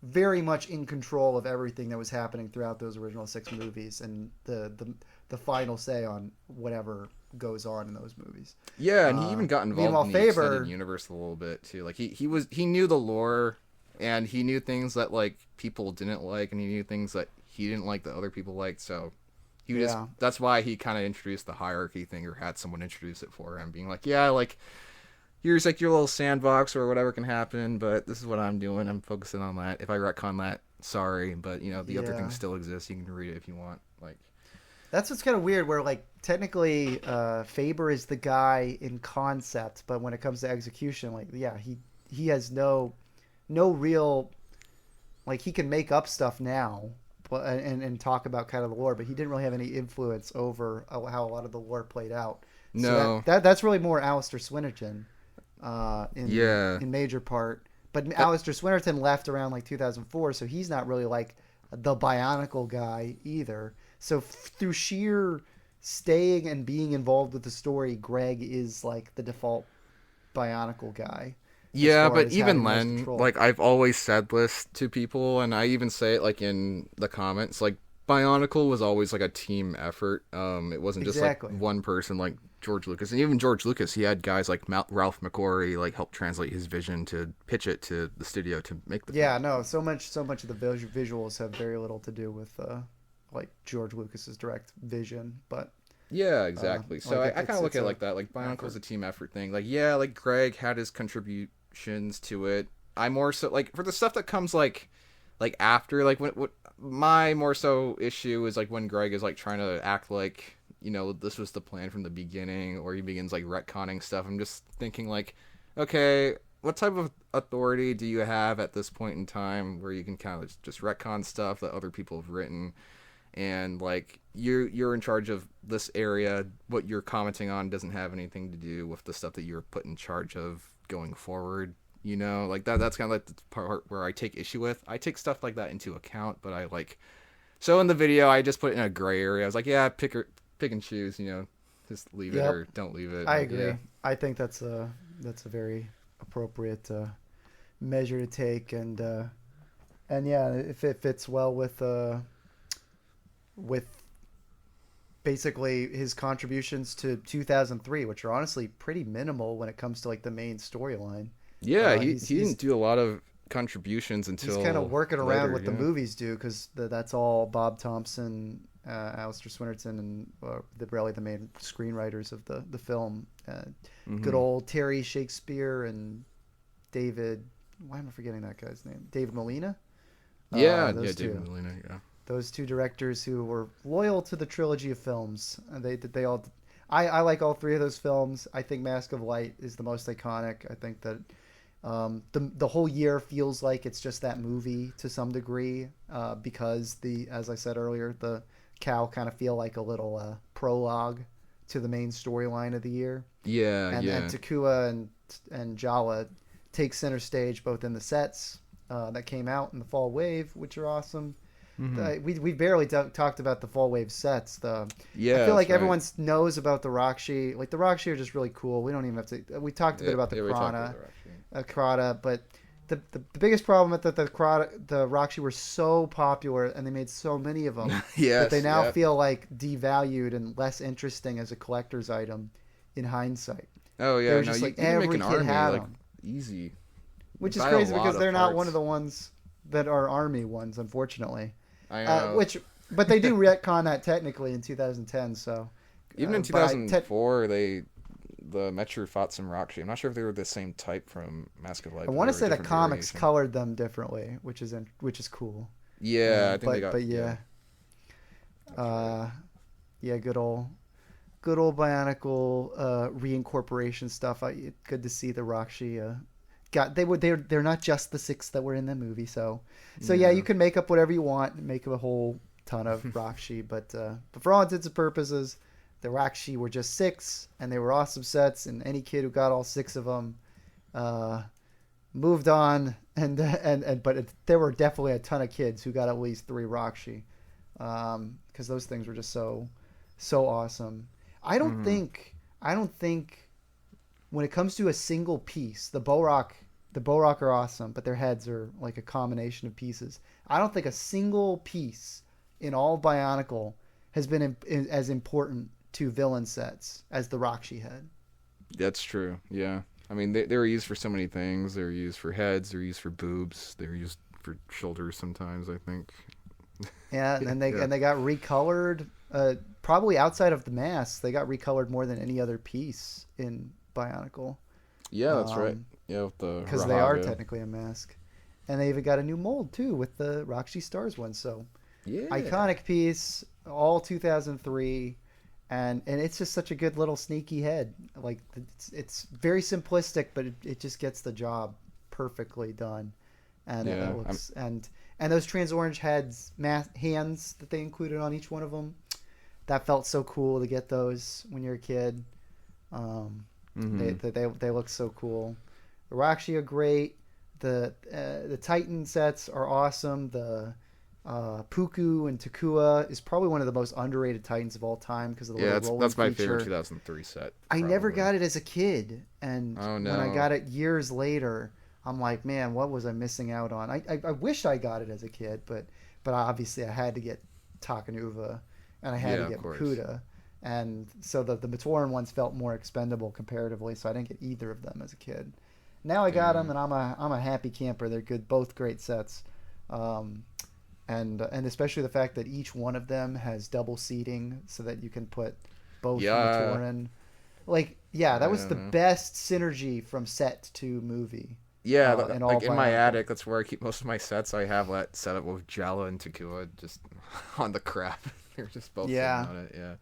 very much in control of everything that was happening throughout those original 6 movies, and the final say on whatever goes on in those movies. Yeah, and he even got involved in the extended universe a little bit too. Like he knew the lore, and he knew things that like people didn't like, and he knew things that he didn't like that other people liked. So he just that's why he kind of introduced the hierarchy thing, or had someone introduce it for him, being like, yeah, like here's like your little sandbox or whatever can happen, but this is what I'm doing. I'm focusing on that. If I retcon that, sorry, but you know the other things still exist. You can read it if you want. Like. That's what's kind of weird, where like technically Faber is the guy in concept, but when it comes to execution, like he has no real, like he can make up stuff now, but and talk about kind of the lore, but he didn't really have any influence over how a lot of the lore played out. No, so that's really more Alistair Swinnerton, in major part. But Alistair Swinnerton left around like 2004, so he's not really like the Bionicle guy either. So through sheer staying and being involved with the story, Greg is like the default Bionicle guy. Yeah, but even then, like I've always said this to people, and I even say it like in the comments, like Bionicle was always like a team effort. It wasn't just like one person like George Lucas. And even George Lucas, he had guys like Ralph McQuarrie like help translate his vision to pitch it to the studio to make the film. No, so much of the visuals have very little to do with like George Lucas's direct vision, but yeah, exactly. So like I kind of look at it like that. Like Bionicle's a team effort thing. Like like Greg had his contributions to it. I more so like for the stuff that comes like after, like what my more so issue is like when Greg is like trying to act like, you know, this was the plan from the beginning, or he begins like retconning stuff. I'm just thinking like, okay, what type of authority do you have at this point in time where you can kind of just retcon stuff that other people have written? And like you're in charge of this area. What you're commenting on doesn't have anything to do with the stuff that you're put in charge of going forward. You know, like that's kind of like the part where I take issue with. I take stuff like that into account, but I like. So in the video, I just put it in a gray area. I was like, yeah, pick and choose. You know, just leave it or don't leave it. I agree. Yeah. I think that's a very appropriate measure to take, and yeah, if it fits well with basically his contributions to 2003, which are honestly pretty minimal when it comes to like the main storyline. Yeah, he didn't do a lot of contributions until he's kind of working around later, what the movies do, because that's all Bob Thompson, Alistair Swinnerton, and really the main screenwriters of the film. Good old Terry Shakespeare and David. Why am I forgetting that guy's name? David Molina. Yeah, Those two. David Molina. Yeah. Those two directors who were loyal to the trilogy of films. They all. I like all three of those films. I think Mask of Light is the most iconic. I think that the whole year feels like it's just that movie to some degree because as I said earlier, the Cal kind of feel like a little prologue to the main storyline of the year. Yeah, and Takua and Jala take center stage both in the sets that came out in the Fall Wave, which are awesome. Mm-hmm. We barely talked about the Fall Wave sets. I feel like everyone knows about the Rakshi. Like the Rakshi are just really cool. We don't even have to. We talked a bit about the Krata, but the biggest problem is that the Rakshi were so popular and they made so many of them that they now feel like devalued and less interesting as a collector's item in hindsight. Oh yeah, no, just you can make an army like easy. Which is crazy because they're not one of the ones that are army ones, unfortunately. I know. But they do retcon that technically in 2010. So even in 2004, the Metru fought some Rakshi. I'm not sure if they were the same type from Mask of Light. I want to say the comics colored them differently, which is cool. Yeah, I think they got. But yeah, good old Bionicle reincorporation stuff. Good to see the Rakshi. They're not just the 6 that were in the movie. So yeah, you can make up whatever you want and make up a whole ton of Rakshi. But for all intents and purposes, the Rakshi were just 6, and they were awesome sets. And any kid who got all 6 of them moved on. But there were definitely a ton of kids who got at least 3 Rakshi because those things were just so awesome. I don't think when it comes to a single piece, the Borok are awesome, but their heads are like a combination of pieces. I don't think a single piece in all Bionicle has been as important to villain sets as the Rakshi head. That's true. Yeah, I mean they were used for so many things. They were used for heads. They were used for boobs. They were used for shoulders sometimes, I think. Yeah, and they got recolored. Probably outside of the mask, they got recolored more than any other piece in Bionicle. Yeah, that's right. Yeah, with the because they are technically a mask, and they even got a new mold too with the Rakshi Stars one. So, iconic piece, all 2003, and it's just such a good little sneaky head. Like it's very simplistic, but it just gets the job perfectly done, and it looks and those trans orange hands that they included on each one of them. That felt so cool to get those when you're a kid. They look so cool. The Rakshi are great. The Titan sets are awesome. The Puku and Takua is probably one of the most underrated Titans of all time because of the little rolling that's my feature. favorite 2003 set. I never got it as a kid, and when I got it years later, I'm like, man, what was I missing out on? I wish I got it as a kid, but obviously I had to get Takanuva, and I had to get Makuta. And so the Matoran ones felt more expendable comparatively, so I didn't get either of them as a kid. Now I got them, and I'm a happy camper. They're good, both great sets, and especially the fact that each one of them has double seating, so that you can put both Matoran. That was the best synergy from set to movie. Yeah, like in my attic, that's where I keep most of my sets. I have that set up with Jala and Takua just on the crap. They're just both sitting on it. Yeah.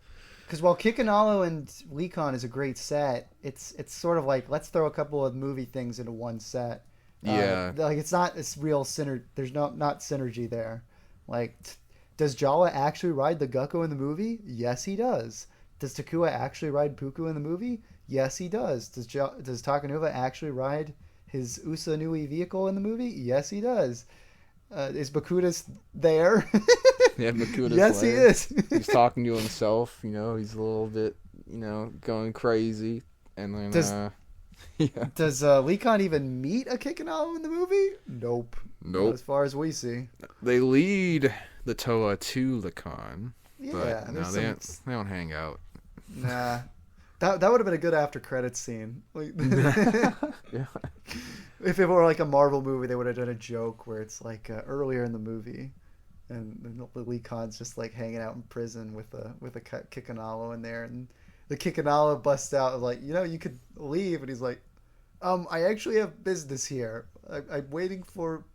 Because while Kikanalo and Lekon is a great set, it's sort of like, let's throw a couple of movie things into one set. It's not this real synergy. There's not synergy there. Like, does Jala actually ride the Gukko in the movie? Yes, he does. Does Takua actually ride Puku in the movie? Yes, he does. Does Takanuva actually ride his Usa Nui vehicle in the movie? Yes, he does. Is Bakutas there? Yeah, Bakutas. Yes, there. He is. He's talking to himself. He's a little bit, going crazy. And then, does Lekon even meet a Kikanalo in the movie? Nope. Not as far as we see. They lead the Toa to Lekon. Yeah, but no, they don't hang out. Nah. That would have been a good after credits scene. Yeah. If it were like a Marvel movie, they would have done a joke where it's like earlier in the movie, and Lekon's just like hanging out in prison with a Kikanalo in there, and the Kikanalo busts out like, you could leave, and he's like, I actually have business here. I'm waiting for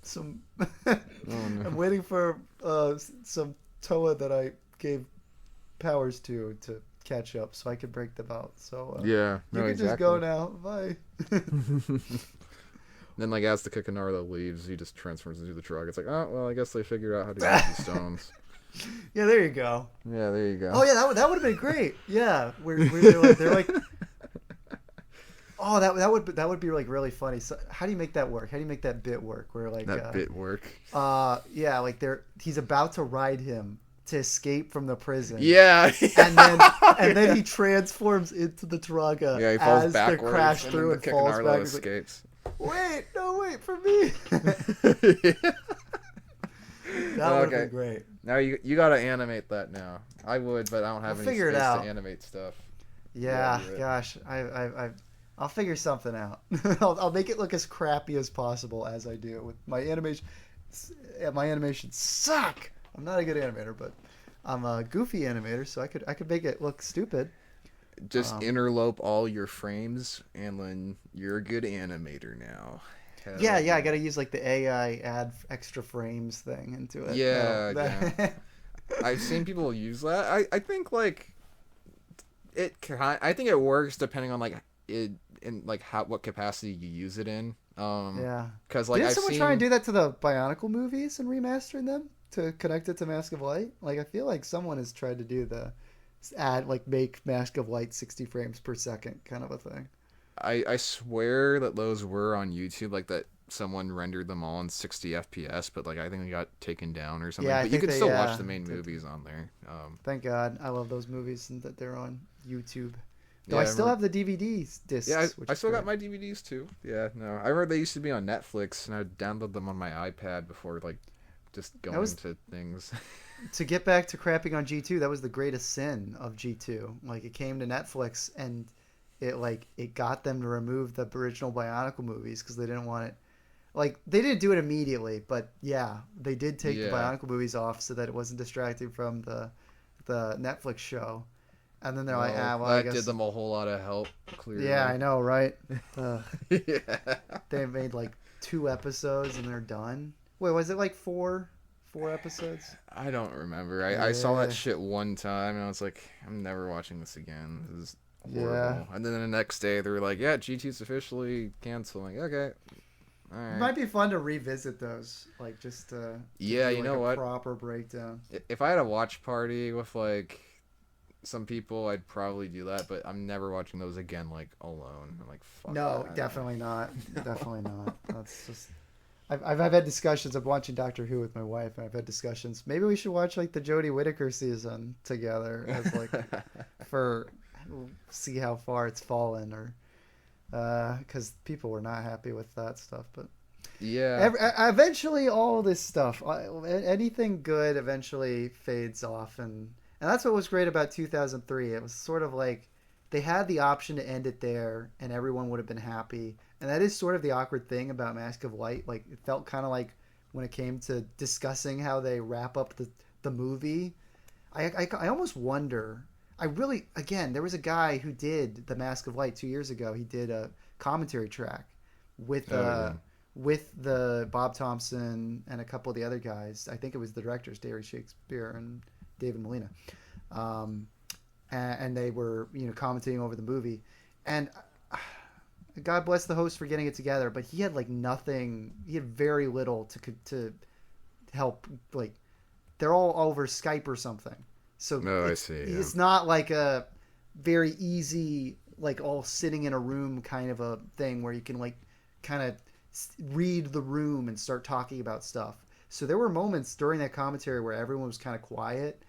some. Oh, no. I'm waiting for some Toa that I gave powers to catch up, so I could break them out. So yeah, no, you can exactly. just go now. Bye. Then, like, as the Kikanarla leaves, he just transforms into the truck. It's like, oh, well, I guess they figured out how to use the stones. Yeah, there you go. Yeah, there you go. Oh yeah, that would have been great. Yeah, where they're like, oh that would be like really funny. So how do you make that work? How do you make that bit work? Where like that bit work. Yeah, like he's about to ride him to escape from the prison. Yeah. and then he transforms into the Taraga Yeah, he falls as backwards, they crash and through then and the falls Kikanarla backwards. escapes. Wait for me. That would have been great. Now you gotta animate that now. I would, but I don't have any figure it space out. to animate stuff. Yeah, gosh, I'll figure something out. I'll make it look as crappy as possible as I do with my animation. My animations suck. I'm not a good animator, but I'm a goofy animator, so I could make it look stupid. Just interlope all your frames, and then you're a good animator now. Yeah, I gotta use like the AI add extra frames thing into it. Yeah. I've seen people use that. I think like I think it works depending on like it in like what capacity you use it in. Yeah. Because like didn't someone try and do that to the Bionicle movies and remastering them to connect it to Mask of Light? Like I feel like someone has tried to do make Mask of Light 60 frames per second kind of a thing. I swear that those were on YouTube, like that someone rendered them all in 60 FPS, but like I think they got taken down or something. Yeah, but you can still watch the main movies on there. Thank God, I love those movies and that they're on YouTube. Though yeah, I still have the DVDs discs. Yeah, I still got my DVDs too. Yeah, no, I remember they used to be on Netflix, and I would download them on my iPad before like just going to things. To get back to crapping on G2, that was the greatest sin of G2. Like it came to Netflix and it got them to remove the original Bionicle movies because they didn't want it. Like they didn't do it immediately, but yeah, they did take the Bionicle movies off so that it wasn't distracting from the Netflix show. And then they're like, I guess did them a whole lot of help. Clearly. Yeah, I know, right? Yeah. They made like 2 episodes and they're done. Wait, was it like 4 episodes? I don't remember. I saw that shit one time and I was like, I'm never watching this again. This is horrible. Yeah. And then the next day they were like, yeah, GT's officially canceling. Okay. All right. It might be fun to revisit those, like just to you know what? Proper breakdown. If I had a watch party with like some people, I'd probably do that, but I'm never watching those again like alone. I'm like, fuck. No, that. definitely not. Definitely not. That's just. I've had discussions. I'm watching Doctor Who with my wife, and I've had discussions. Maybe we should watch like the Jodie Whittaker season together, as like see how far it's fallen, or because people were not happy with that stuff. But yeah, eventually all this stuff, anything good, eventually fades off, and that's what was great about 2003. It was sort of like they had the option to end it there, and everyone would have been happy. And that is sort of the awkward thing about Mask of Light. Like it felt kind of like when it came to discussing how they wrap up the movie. I almost wonder. There was a guy who did the Mask of Light 2 years ago. He did a commentary track with the Bob Thompson and a couple of the other guys. I think it was the directors, Derry Shakespeare and David Molina, and they were commentating over the movie. And God bless the host for getting it together, but he had like nothing. He had very little to help. Like they're all over Skype or something. So I see. Yeah. It's not like a very easy, like all sitting in a room kind of a thing where you can like kind of read the room and start talking about stuff. So there were moments during that commentary where everyone was kind of quiet,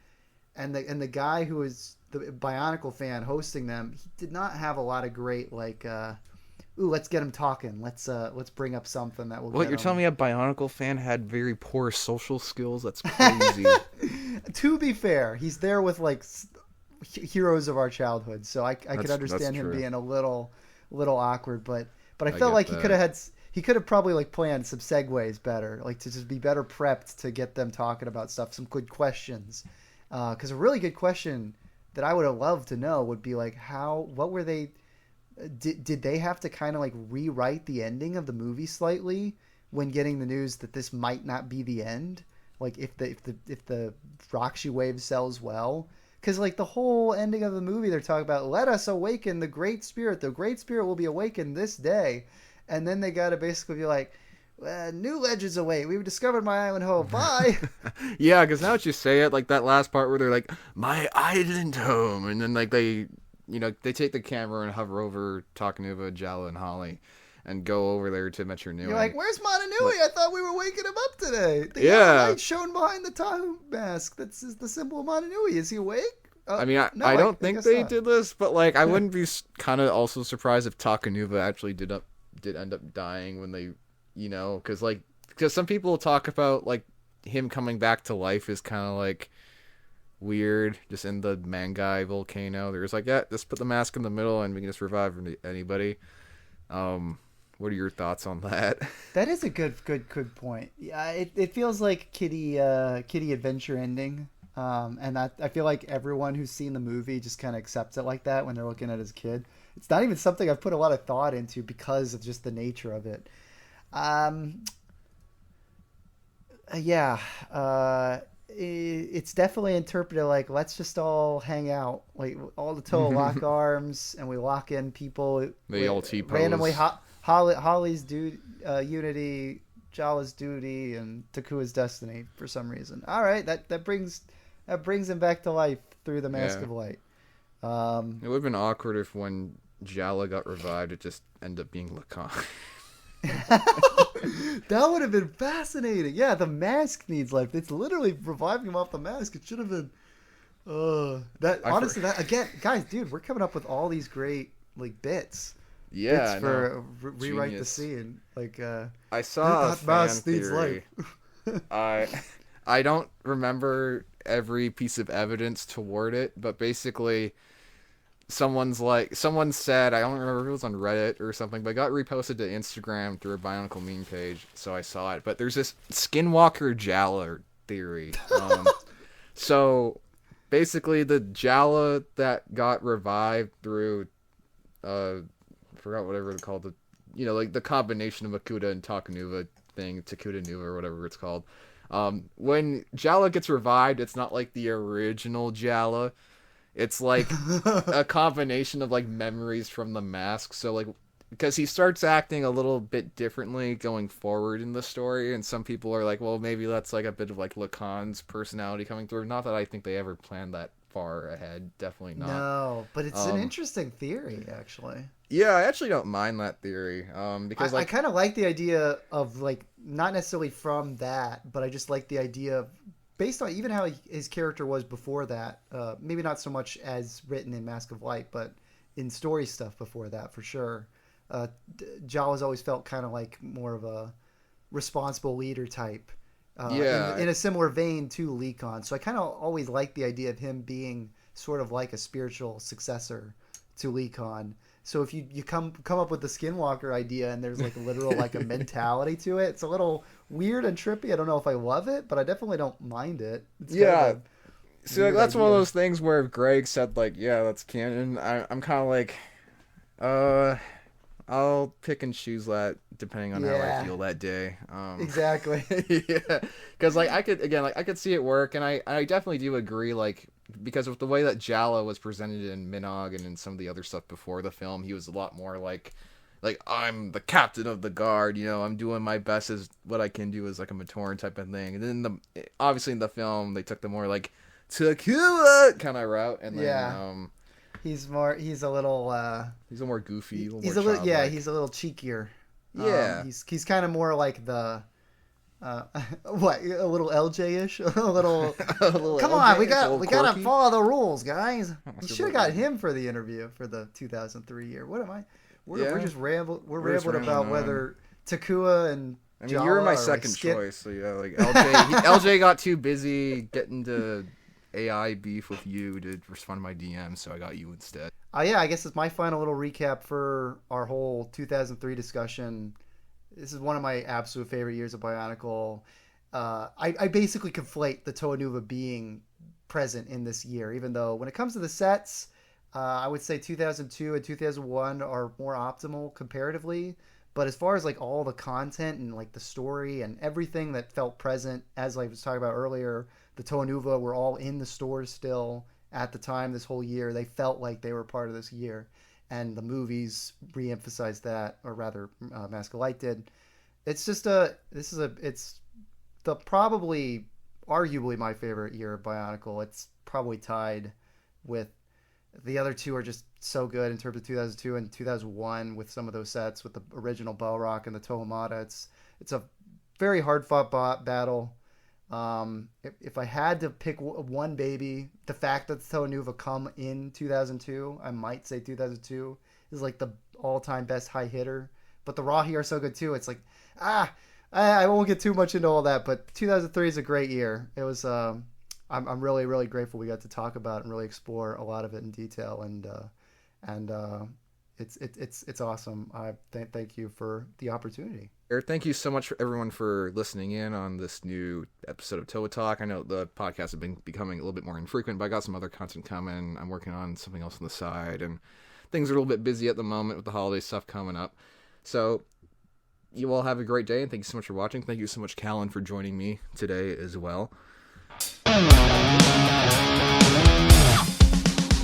and the guy who was the Bionicle fan hosting them, he did not have a lot of great like. Let's get him talking. Let's bring up something that will. What you're telling me, a Bionicle fan had very poor social skills? That's crazy. To be fair, he's there with like heroes of our childhood, so I could understand him being a little awkward, but I felt like he could have probably like planned some segues better, like to just be better prepped to get them talking about stuff, some good questions, because a really good question that I would have loved to know would be like what were they. Did they have to kind of like rewrite the ending of the movie slightly when getting the news that this might not be the end. Like if the Roxy wave sells well, because like the whole ending of the movie, they're talking about let us awaken the Great Spirit. The Great Spirit will be awakened this day, and then they got to basically be like, new legends await. We've discovered my island home. Bye. Yeah, because now that you say it, like that last part where they're like my island home, and then like they take the camera and hover over Takanuva, Jala, and Holly. And go over there to Metronui. You're like, where's Montanui? I thought we were waking him up today. The yellow light shown behind the Tahu mask. That's the symbol of Montanui. Is he awake? I mean, I don't think they did this, but like, I wouldn't be kind of also surprised if Takanuva actually did end up dying when they, because some people talk about like him coming back to life is kind of like weird, just in the Mangai volcano. There's like, yeah, just put the mask in the middle and we can just revive anybody. What are your thoughts on that? That is a good point. Yeah, it feels like kitty adventure ending. And I feel like everyone who's seen the movie just kind of accepts it like that when they're looking at it as a kid. It's not even something I've put a lot of thought into because of just the nature of it. It's definitely interpreted like let's just all hang out, like all the Toa lock arms, and we lock in people. They all T-pose. Randomly, Holly's Unity, Jala's Duty, and Takua's Destiny for some reason. All right, that brings him back to life through the Mask of Light. It would have been awkward if when Jala got revived, it just ended up being Lacan. That would have been fascinating. Yeah, the mask needs life. It's literally reviving him off the mask. It should have been. That again, guys, dude, we're coming up with all these great like bits. Yeah, bits for rewrite the scene. Like I saw a fan theory. I don't remember every piece of evidence toward it, but basically someone said, I don't remember if it was on Reddit or something, but it got reposted to Instagram through a Bionicle meme page, so I saw it. But there's this Skinwalker Jala theory. So basically the Jala that got revived through I forgot whatever it's called, like the combination of Makuta and Takanuva thing, Takuta Nuva or whatever it's called. When Jala gets revived, it's not like the original Jala. It's like a combination of like memories from the mask. So like, because he starts acting a little bit differently going forward in the story, and some people are like, well, maybe that's like a bit of like Lacan's personality coming through. Not that I think they ever planned that far ahead. Definitely not. No, but it's an interesting theory, actually. Yeah, I actually don't mind that theory. Because I kind of like the idea of like not necessarily from that, but I just like the idea of based on even how his character was before that. Maybe not so much as written in Mask of Light, but in story stuff before that for sure. Jawa's always felt kind of like more of a responsible leader type. In a similar vein to Lekon. So I kind of always like the idea of him being sort of like a spiritual successor to Lekon. So if you come up with the Skinwalker idea and there's like a literal like a mentality to it, it's a little weird and trippy. I don't know if I love it, but I definitely don't mind it. It's so like, that's one of those things where if Greg said like, yeah, that's canon, I'm kind of like, I'll pick and choose that depending on how I feel that day. Exactly. Yeah, because like I could see it work, and I definitely do agree. Like because of the way that Jala was presented in Minog and in some of the other stuff before the film, he was a lot more like I'm the captain of the guard. I'm doing my best as what I can do as like a Matoran type of thing. And then obviously in the film they took the more like Takua kind of route, and then He's a little more goofy. He's a little cheekier. Yeah. He's kind of more like the a little LJ-ish, a little. Come on, we gotta follow the rules, guys. You should have got him for the interview for the 2003 year. What am I? We're just rambling. We're rambling about whether Takua and Jala you're my second choice. So yeah, like LJ got too busy getting to AI beef with you to respond to my DM, so I got you instead. I guess it's my final little recap for our whole 2003 discussion. This is one of my absolute favorite years of Bionicle. I basically conflate the Toa Nuva being present in this year, even though when it comes to the sets, I would say 2002 and 2001 are more optimal comparatively. But as far as like all the content and like the story and everything that felt present, as I was talking about earlier, the Toa Nuva were all in the stores still at the time this whole year. They felt like they were part of this year. And the movies re-emphasized that, or rather, Mask of Light did. It's just it's the probably, arguably my favorite year of Bionicle. It's probably tied with the other two are just so good in terms of 2002 and 2001 with some of those sets with the original Balrog and the Tohamata. It's a very hard fought battle. If I had to pick one baby, the fact that the Toa Nuva come in 2002, I might say 2002 is like the all-time best high hitter. But the Rahi are so good too. It's like, I won't get too much into all that, but 2003 is a great year. It was, I'm really, really grateful we got to talk about it and really explore a lot of it in detail. And it's awesome. Thank you for the opportunity. Eric, thank you so much for everyone for listening in on this new episode of Toa Talk. I know the podcast has been becoming a little bit more infrequent, but I got some other content coming. I'm working on something else on the side, and things are a little bit busy at the moment with the holiday stuff coming up. So you all have a great day, and thank you so much for watching. Thank you so much, Callan, for joining me today as well.